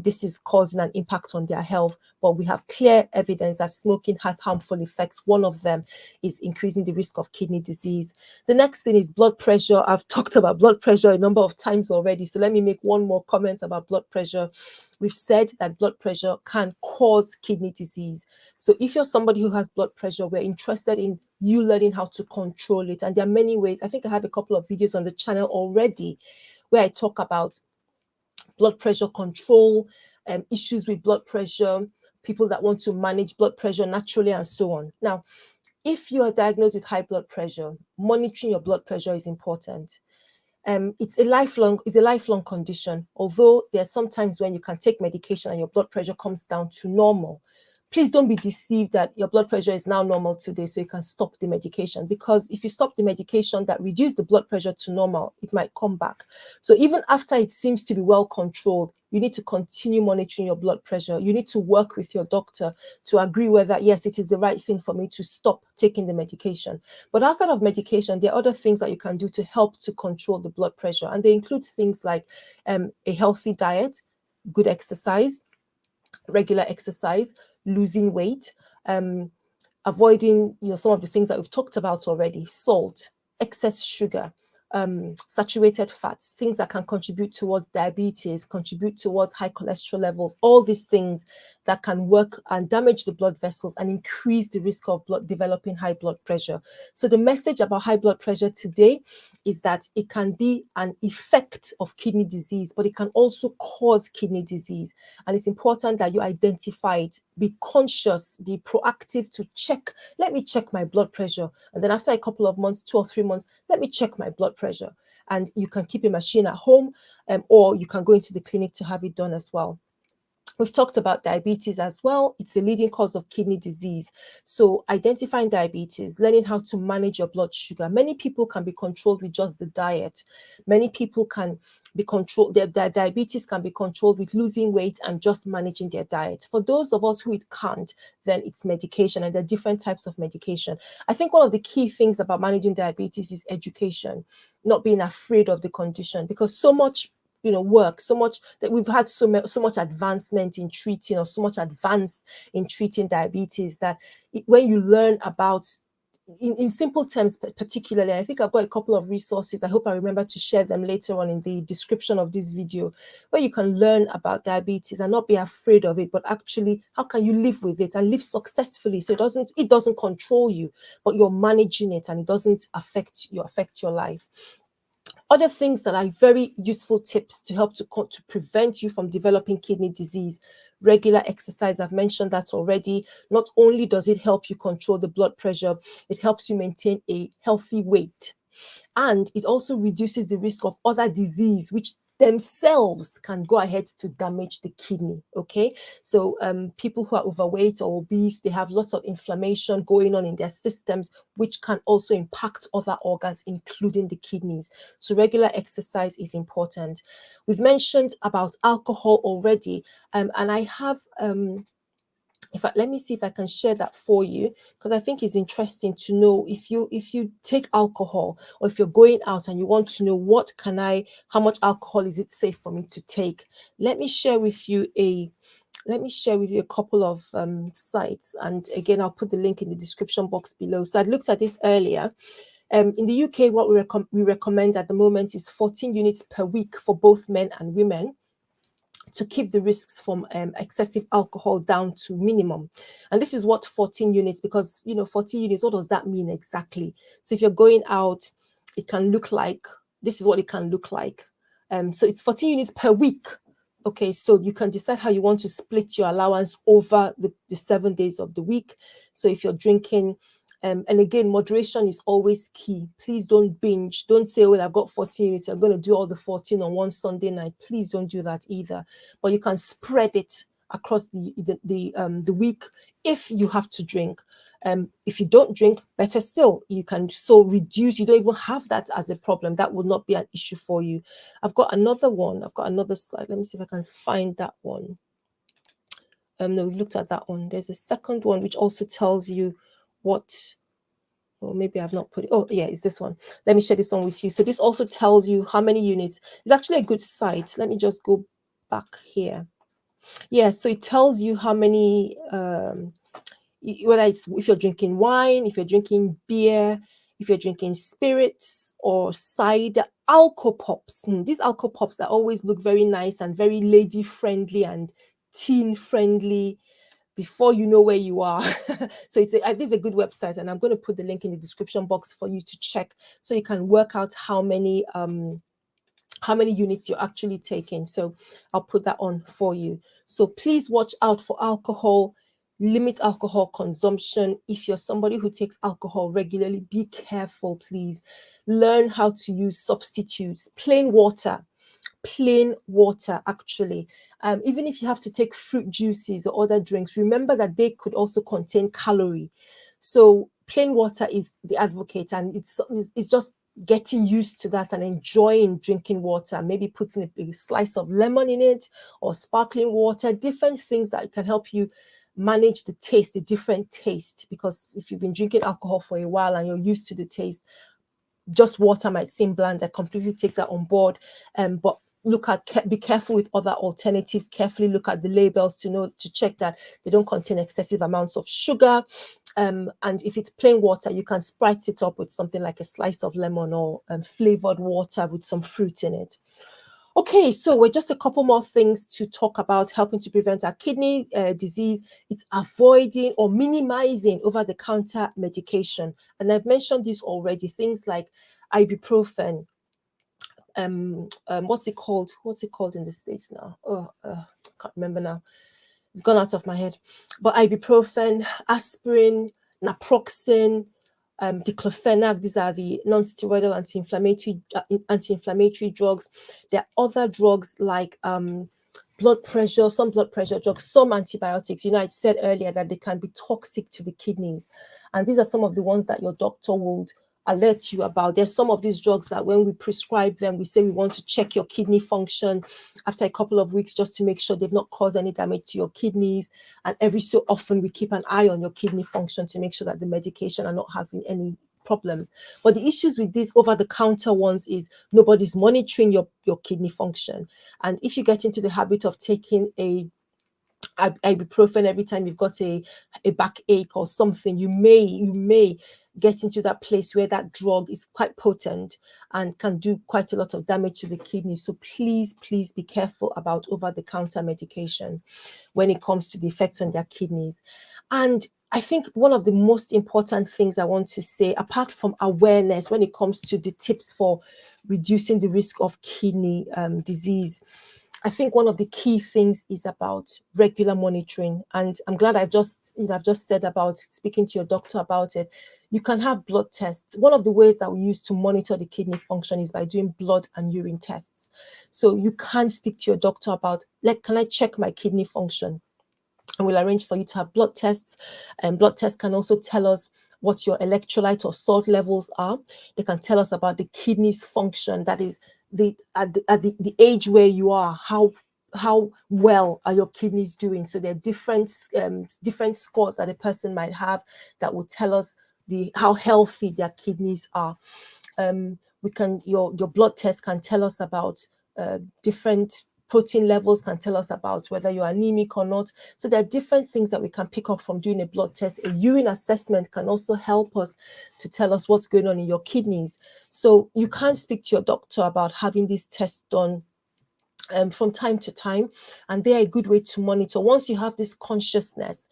S1: this is causing an impact on their health. But we have clear evidence that smoking has harmful effects. One of them is increasing the risk of kidney disease. The next thing is blood pressure. I've talked about blood pressure a number of times already, so let me make one more comment about blood pressure. We've said that blood pressure can cause kidney disease. So if you're somebody who has blood pressure, we're interested in you learning how to control it. And there are many ways. I think I have a couple of videos on the channel already where I talk about blood pressure control, issues with blood pressure, people that want to manage blood pressure naturally, and so on. Now, if you are diagnosed with high blood pressure, monitoring your blood pressure is important. It's a lifelong condition. Although there are some times when you can take medication and your blood pressure comes down to normal. Please don't be deceived that your blood pressure is now normal today, so you can stop the medication. Because if you stop the medication that reduces the blood pressure to normal, it might come back. So even after it seems to be well controlled, you need to continue monitoring your blood pressure. You need to work with your doctor to agree whether, yes, it is the right thing for me to stop taking the medication. But outside of medication, there are other things that you can do to help to control the blood pressure. And they include things like a healthy diet, good exercise, regular exercise, losing weight, avoiding some of the things that we've talked about already: salt, excess sugar, saturated fats, things that can contribute towards diabetes, contribute towards high cholesterol levels, all these things that can work and damage the blood vessels and increase the risk of developing high blood pressure. So the message about high blood pressure today is that it can be an effect of kidney disease, but it can also cause kidney disease. And it's important that you identify it, be conscious, be proactive to check. Let me check my blood pressure. And then after a couple of months, 2 or 3 months, let me check my blood pressure. And you can keep a machine at home, or you can go into the clinic to have it done as well. We've talked about diabetes as well. It's a leading cause of kidney disease. So identifying diabetes, learning how to manage your blood sugar. Many people can be controlled with just the diet. Many people can be controlled, their diabetes can be controlled with losing weight and just managing their diet. For those of us who it can't, then it's medication, and there are different types of medication. I think one of the key things about managing diabetes is education, not being afraid of the condition, because so much work, so much that we've had so much advancement in treating, or so much advance in treating diabetes, that when you learn about, in simple terms particularly, I think I've got a couple of resources. I hope I remember to share them later on in the description of this video, where you can learn about diabetes and not be afraid of it, but actually how can you live with it and live successfully, so it doesn't control you, but you're managing it and it doesn't affect your life. Other things that are very useful tips to help to prevent you from developing kidney disease: regular exercise. I've mentioned that already. Not only does it help you control the blood pressure, it helps you maintain a healthy weight. And it also reduces the risk of other disease, which themselves can go ahead to damage the kidney. Okay, so people who are overweight or obese, they have lots of inflammation going on in their systems, which can also impact other organs, including the kidneys. So regular exercise is important. We've mentioned about alcohol already, and I have let me see if I can share that for you, because I think it's interesting to know if you take alcohol, or if you're going out and you want to know how much alcohol is it safe for me to take. Let me share with you a couple of sites, and again, I'll put the link in the description box below. So I looked at this earlier. In the UK, what we recommend at the moment is 14 units per week for both men and women, to keep the risks from excessive alcohol down to minimum. And this is what 14 units, because 14 units, what does that mean exactly? So if you're going out, it can look like, this is what it can look like. So it's 14 units per week. Okay, so you can decide how you want to split your allowance over the 7 days of the week. So if you're drinking, and again, moderation is always key. Please don't binge. Don't say, well, I've got 14 units, I'm going to do all the 14 on one Sunday night. Please don't do that either. But you can spread it across the week if you have to drink. If you don't drink, better still, you can so reduce. You don't even have that as a problem. That would not be an issue for you. I've got another one. I've got another slide. Let me see if I can find that one. No, we looked at that one. There's a second one which also tells you what, or maybe I've not put it. Oh, yeah, it's this one. Let me share this one with you. So this also tells you how many units. It's actually a good site. Let me just go back here. Yeah, so it tells you how many, whether it's if you're drinking wine, if you're drinking beer, if you're drinking spirits or cider, alcohol pops. These alcohol pops that always look very nice and very lady friendly and teen friendly, before you know where you are. So this is a good website, and I'm going to put the link in the description box for you to check, so you can work out how many how many units you're actually taking. So I'll put that on for you. So please watch out for alcohol. Limit alcohol consumption. If you're somebody who takes alcohol regularly, be careful, please. Learn how to use substitutes. Plain water, actually. Even if you have to take fruit juices or other drinks, remember that they could also contain calorie. So plain water is the advocate, and it's just getting used to that and enjoying drinking water, maybe putting a big slice of lemon in it or sparkling water, different things that can help you manage the taste, the different taste. Because if you've been drinking alcohol for a while and you're used to the taste, just water might seem bland. I completely take that on board. But be careful with other alternatives. Carefully look at the labels to check that they don't contain excessive amounts of sugar. And if it's plain water, you can spice it up with something like a slice of lemon or flavored water with some fruit in it. Okay, so we're just a couple more things to talk about helping to prevent our kidney disease. It's avoiding or minimizing over-the-counter medication. And I've mentioned this already, things like ibuprofen. What's it called? What's it called in the States now? Can't remember now. It's gone out of my head. But ibuprofen, aspirin, naproxen, diclofenac, these are the non-steroidal anti-inflammatory drugs. There are other drugs like blood pressure, some blood pressure drugs, some antibiotics. I said earlier that they can be toxic to the kidneys. And these are some of the ones that your doctor would alert you about. There's some of these drugs that when we prescribe them, we say we want to check your kidney function after a couple of weeks just to make sure they've not caused any damage to your kidneys. And every so often we keep an eye on your kidney function to make sure that the medication are not having any problems. But the issues with these over-the-counter ones is nobody's monitoring your kidney function. And if you get into the habit of taking ibuprofen every time you've got a backache or something, you may get into that place where that drug is quite potent and can do quite a lot of damage to the kidney. So please be careful about over-the-counter medication when it comes to the effects on their kidneys. And I think one of the most important things I want to say, apart from awareness when it comes to the tips for reducing the risk of kidney disease, I think one of the key things is about regular monitoring. And I'm glad I've just said about speaking to your doctor about it. You can have blood tests. One of the ways that we use to monitor the kidney function is by doing blood and urine tests. So you can speak to your doctor about, can I check my kidney function? And we'll arrange for you to have blood tests. And blood tests can also tell us what your electrolyte or salt levels are. They can tell us about the kidney's function. That is, at the age where you are, how well are your kidneys doing. So there are different scores that a person might have that will tell us how healthy their kidneys are. Your blood test can tell us about different protein levels, can tell us about whether you're anemic or not. So there are different things that we can pick up from doing a blood test. A urine assessment can also help us to tell us what's going on in your kidneys. So you can speak to your doctor about having these tests done from time to time, and they're a good way to monitor. Once you have this consciousness,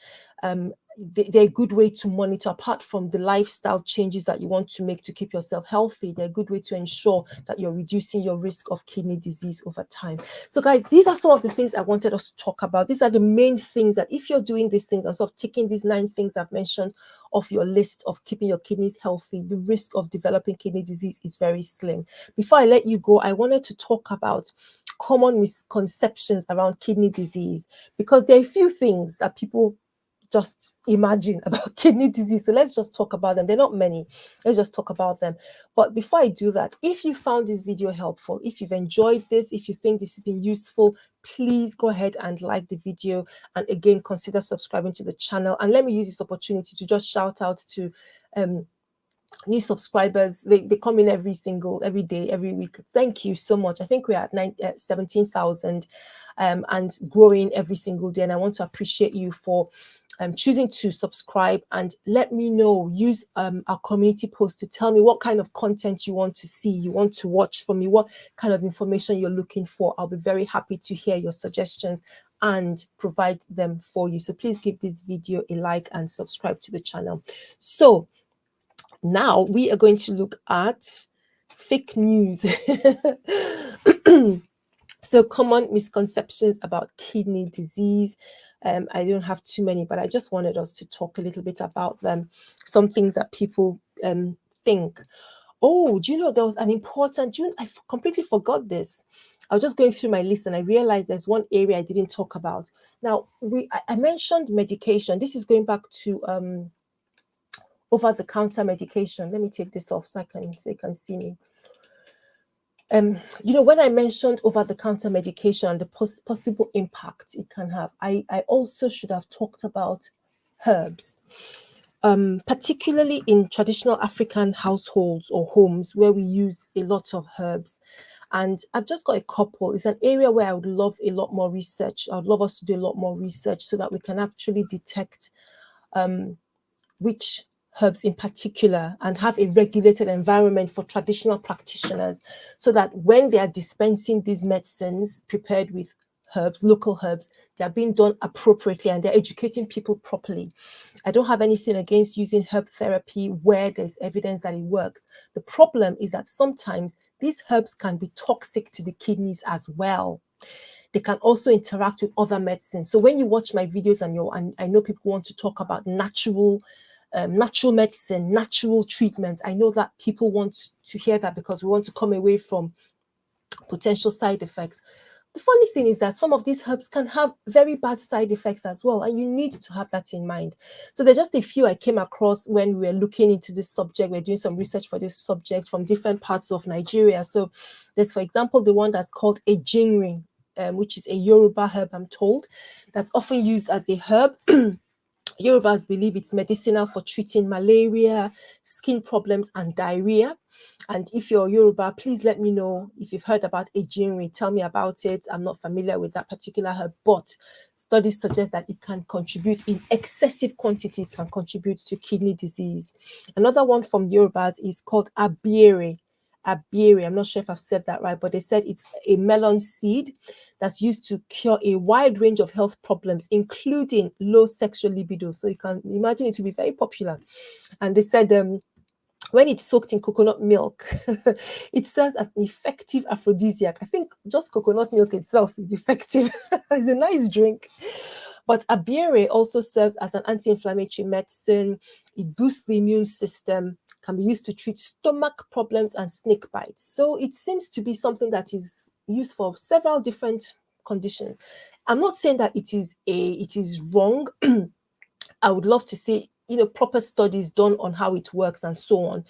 S1: they're a good way to monitor. Apart from the lifestyle changes that you want to make to keep yourself healthy, they're a good way to ensure that you're reducing your risk of kidney disease over time. So guys, these are some of the things I wanted us to talk about. These are the main things that if you're doing these things and sort of ticking these 9 things I've mentioned off your list of keeping your kidneys healthy, the risk of developing kidney disease is very slim. Before I let you go, I wanted to talk about common misconceptions around kidney disease, because there are a few things that people just imagine about kidney disease. So let's just talk about them. They're not many. Let's just talk about them. But before I do that, if you found this video helpful, if you've enjoyed this, if you think this has been useful, please go ahead and like the video. And again, consider subscribing to the channel. And let me use this opportunity to just shout out to new subscribers. They come in every day, every week. Thank you so much. I think we're at 17,000 and growing every single day. And I want to appreciate you for choosing to subscribe, and let me know. Use our community post to tell me what kind of content you want to see, you want to watch from me, what kind of information you're looking for. I'll be very happy to hear your suggestions and provide them for you. So please give this video a like and subscribe to the channel. So now we are going to look at fake news. So common misconceptions about kidney disease. I don't have too many, but I just wanted us to talk a little bit about them. Some things that people think. Oh, do you know there was an important, I completely forgot this. I was just going through my list and I realized there's one area I didn't talk about. Now, I mentioned medication. This is going back to over-the-counter medication. Let me take this off so you can see me. When I mentioned over-the-counter medication and the possible impact it can have, I also should have talked about herbs, particularly in traditional African households or homes where we use a lot of herbs. And I've just got a couple. It's an area where I would love a lot more research. I would love us to do a lot more research so that we can actually detect which herbs in particular and have a regulated environment for traditional practitioners so that when they are dispensing these medicines prepared with herbs, local herbs, they are being done appropriately and they're educating people properly. I don't have anything against using herb therapy where there's evidence that it works. The problem is that sometimes these herbs can be toxic to the kidneys as well. They can also interact with other medicines. So when you watch my videos and I know people want to talk about natural medicine, natural treatments. I know that people want to hear that because we want to come away from potential side effects. The funny thing is that some of these herbs can have very bad side effects as well, and you need to have that in mind. So there are just a few I came across when we were looking into this subject. We're doing some research for this subject from different parts of Nigeria. So there's, for example, the one that's called ejinri, which is a Yoruba herb, I'm told, that's often used as a herb. Yorubas believe it's medicinal for treating malaria, skin problems, and diarrhea. And if you're Yoruba, please let me know if you've heard about ejinri. Tell me about it. I'm not familiar with that particular herb, but studies suggest that it can contribute in excessive quantities, can contribute to kidney disease. Another one from Yorubas is called abire. Abire, I'm not sure if I've said that right, but they said it's a melon seed that's used to cure a wide range of health problems, including low sexual libido. So you can imagine it to be very popular. And they said when it's soaked in coconut milk, it serves as an effective aphrodisiac. I think just coconut milk itself is effective. It's a nice drink. But abire also serves as an anti-inflammatory medicine. It boosts the immune system, can be used to treat stomach problems and snake bites. So it seems to be something that is used for several different conditions. I'm not saying that it is wrong. I would love to see proper studies done on how it works and so on.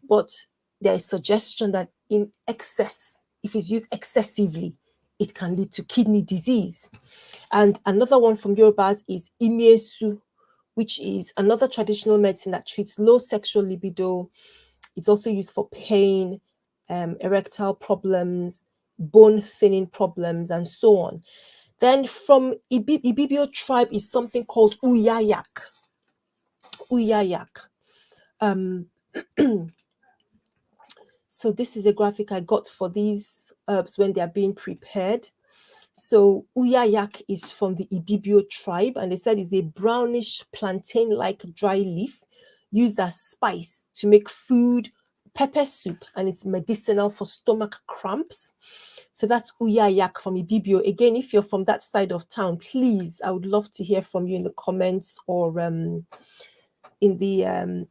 S1: But there is suggestion that in excess, if it's used excessively, it can lead to kidney disease. And another one from Yorubas is imiesu, which is another traditional medicine that treats low sexual libido. It's also used for pain, erectile problems, bone thinning problems, and so on. Then from Ibibio tribe is something called uyayak. Uyayak. So this is a graphic I got for these herbs when they are being prepared. So uyayak is from the Ibibio tribe, and they said it's a brownish plantain-like dry leaf used as spice to make food, pepper soup, and it's medicinal for stomach cramps. So that's uyayak from Ibibio. Again, if you're from that side of town, please, I would love to hear from you in the comments or in the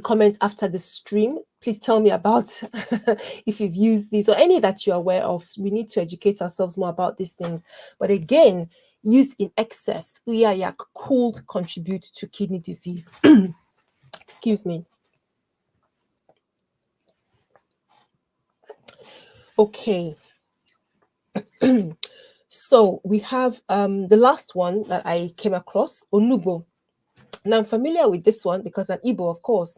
S1: comments after the stream. Please tell me about if you've used these or any that you're aware of. We need to educate ourselves more about these things. But again, used in excess, uyayak could contribute to kidney disease. Excuse me. Okay. So we have the last one that I came across, onugbo. Now I'm familiar with this one because I'm Igbo, of course.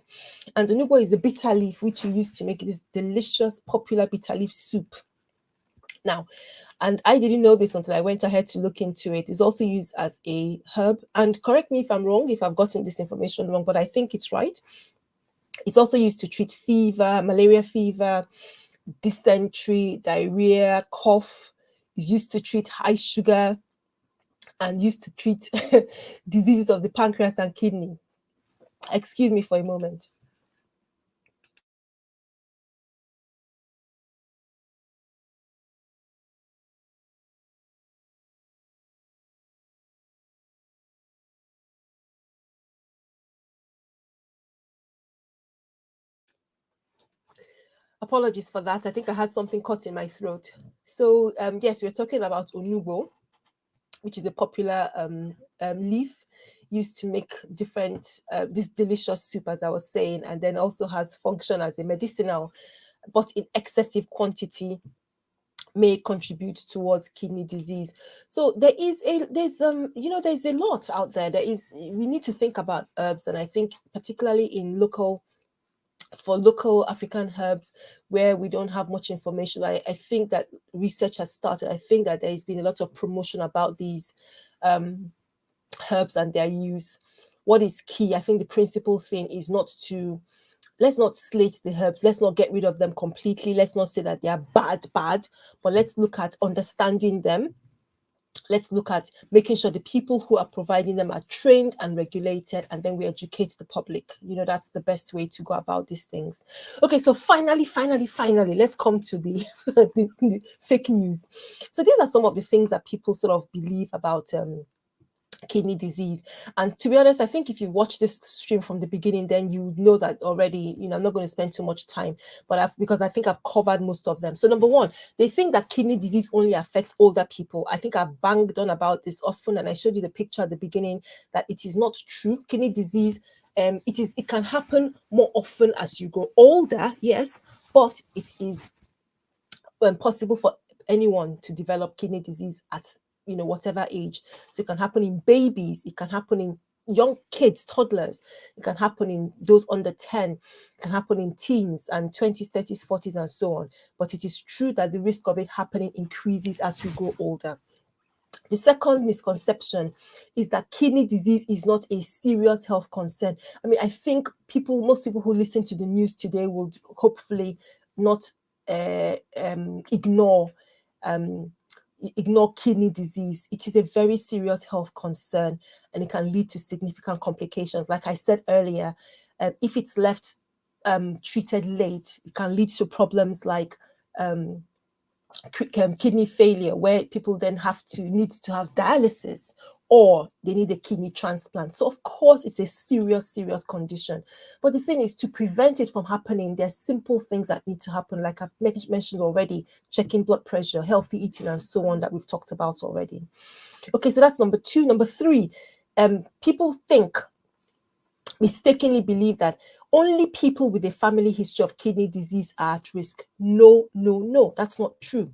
S1: And onugbo is a bitter leaf which you use to make this delicious, popular bitter leaf soup. Now, and I didn't know this until I went ahead to look into it. It's also used as a herb. And correct me if I'm wrong, if I've gotten this information wrong, but I think it's right. It's also used to treat fever, malaria fever, dysentery, diarrhea, cough. It's used to treat high sugar and used to treat diseases of the pancreas and kidney. Excuse me for a moment. Apologies for that. I think I had something caught in my throat. So yes, we're talking about onugbo, which is a popular leaf used to make different this delicious soup, as I was saying, and then also has function as a medicinal, but in excessive quantity may contribute towards kidney disease. So there's a lot out there. We need to think about herbs, and I think particularly in local African herbs where we don't have much information. I think that research has started. I think that there has been a lot of promotion about these herbs and their use. What is key? I think the principal thing is let's not slate the herbs. Let's not get rid of them completely. Let's not say that they are bad, but let's look at understanding them. Let's look at making sure the people who are providing them are trained and regulated, and then we educate the public. That's the best way to go about these things. Okay, so finally, let's come to the, the fake news. So these are some of the things that people sort of believe about kidney disease. And to be honest, I think if you watch this stream from the beginning, then you know that already. I'm not going to spend too much time, but because I think I've covered most of them. So number one, they think that kidney disease only affects older people. I think I've banged on about this often, and I showed you the picture at the beginning that it is not true. Kidney disease, it can happen more often as you grow older, yes, but it is possible for anyone to develop kidney disease at whatever age. So it can happen in babies, it can happen in young kids, toddlers, it can happen in those under 10, it can happen in teens and 20s, 30s, 40s, and so on. But it is true that the risk of it happening increases as we grow older. The second misconception is that kidney disease is not a serious health concern. I mean, I think most people who listen to the news today will hopefully not ignore kidney disease. It is a very serious health concern, and it can lead to significant complications. Like I said earlier, if it's left treated late, it can lead to problems like kidney failure, where people then need to have dialysis, or they need a kidney transplant. So of course it's a serious condition, but the thing is, to prevent it from happening, there's simple things that need to happen, like I've mentioned already: checking blood pressure, healthy eating, and so on, that we've talked about already. Okay, so that's number two. Number three, people mistakenly believe that only people with a family history of kidney disease are at risk. No, that's not true.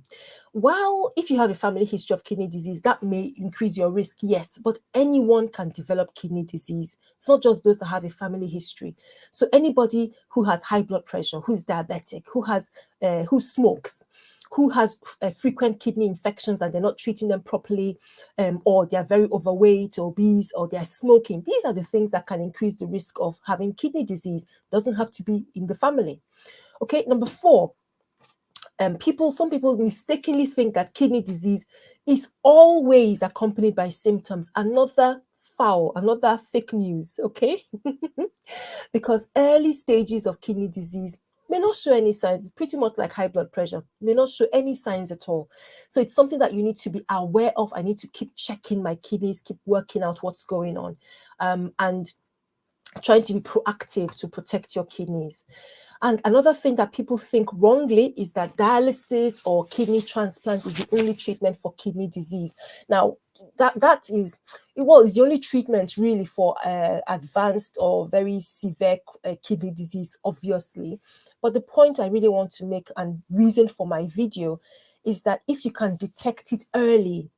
S1: While if you have a family history of kidney disease, that may increase your risk, yes, but anyone can develop kidney disease. It's not just those that have a family history. So anybody who has high blood pressure, who's diabetic, who smokes, who has frequent kidney infections and they're not treating them properly, or they're very overweight, obese, or they're smoking. These are the things that can increase the risk of having kidney disease. Doesn't have to be in the family. Okay, number four, some people mistakenly think that kidney disease is always accompanied by symptoms. Another fake news, okay? Because early stages of kidney disease may not show any signs. It's pretty much like high blood pressure, may not show any signs at all. So it's something that you need to be aware of. I need to keep checking my kidneys, keep working out what's going on, and trying to be proactive to protect your kidneys. And another thing that people think wrongly is that dialysis or kidney transplant is the only treatment for kidney disease. Now, that is, well, it's the only treatment really for advanced or very severe kidney disease, obviously. But the point I really want to make, and reason for my video, is that if you can detect it early,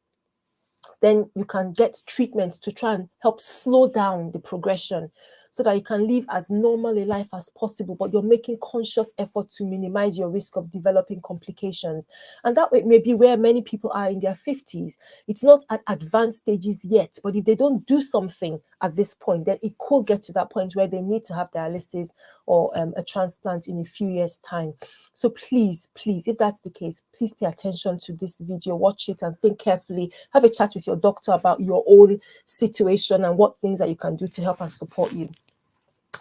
S1: then you can get treatment to try and help slow down the progression, so that you can live as normal a life as possible, but you're making conscious effort to minimize your risk of developing complications. And that way may be where many people are in their 50s. It's not at advanced stages yet, but if they don't do something at this point, then it could get to that point where they need to have dialysis or a transplant in a few years' time. So please, if that's the case, please pay attention to this video, watch it and think carefully. Have a chat with your doctor about your own situation and what things that you can do to help and support you.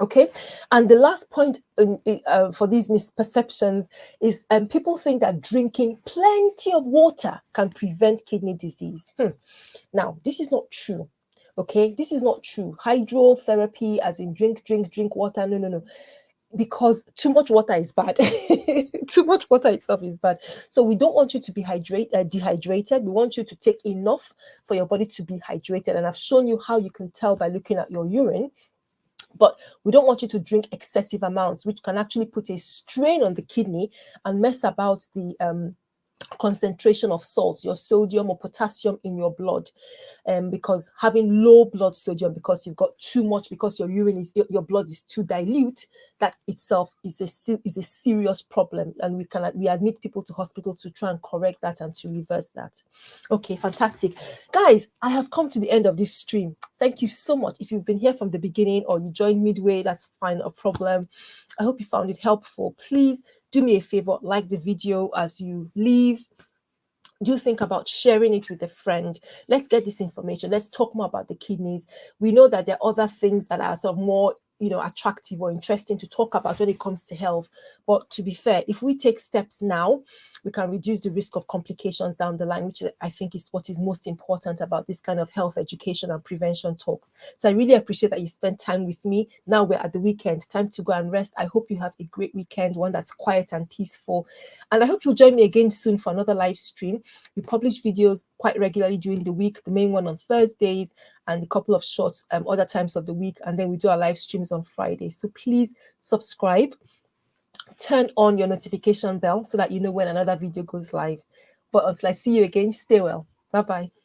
S1: Okay, and the last point for these misperceptions is people think that drinking plenty of water can prevent kidney disease. Now, this is not true. Okay, this is not true. Hydrotherapy, as in drink water. No. because too much water is bad. Too much water itself is bad. So we don't want you to be dehydrated. We want you to take enough for your body to be hydrated. And I've shown you how you can tell by looking at your urine. But we don't want you to drink excessive amounts, which can actually put a strain on the kidney and mess about the concentration of salts, your sodium or potassium in your blood, because having low blood sodium because you've got too much, because your urine is, your blood is too dilute, that itself is a serious problem, and we admit people to hospital to try and correct that and to reverse that. Okay, fantastic, guys. I have come to the end of this stream. Thank you so much. If you've been here from the beginning or you joined midway, that's fine, no problem. I hope you found it helpful. Please do me a favor, like the video as you leave. Do think about sharing it with a friend. Let's get this information. Let's talk more about the kidneys. We know that there are other things that are sort of more, attractive or interesting to talk about when it comes to health. But to be fair, if we take steps now, we can reduce the risk of complications down the line, which I think is what is most important about this kind of health education and prevention talks. So I really appreciate that you spent time with me. Now we're at the weekend, time to go and rest. I hope you have a great weekend, one that's quiet and peaceful. And I hope you'll join me again soon for another live stream. We publish videos quite regularly during the week, the main one on Thursdays and a couple of shorts other times of the week. And then we do our live streams on Friday. So please subscribe, turn on your notification bell so that you know when another video goes live. But until I see you again, stay well. Bye-bye.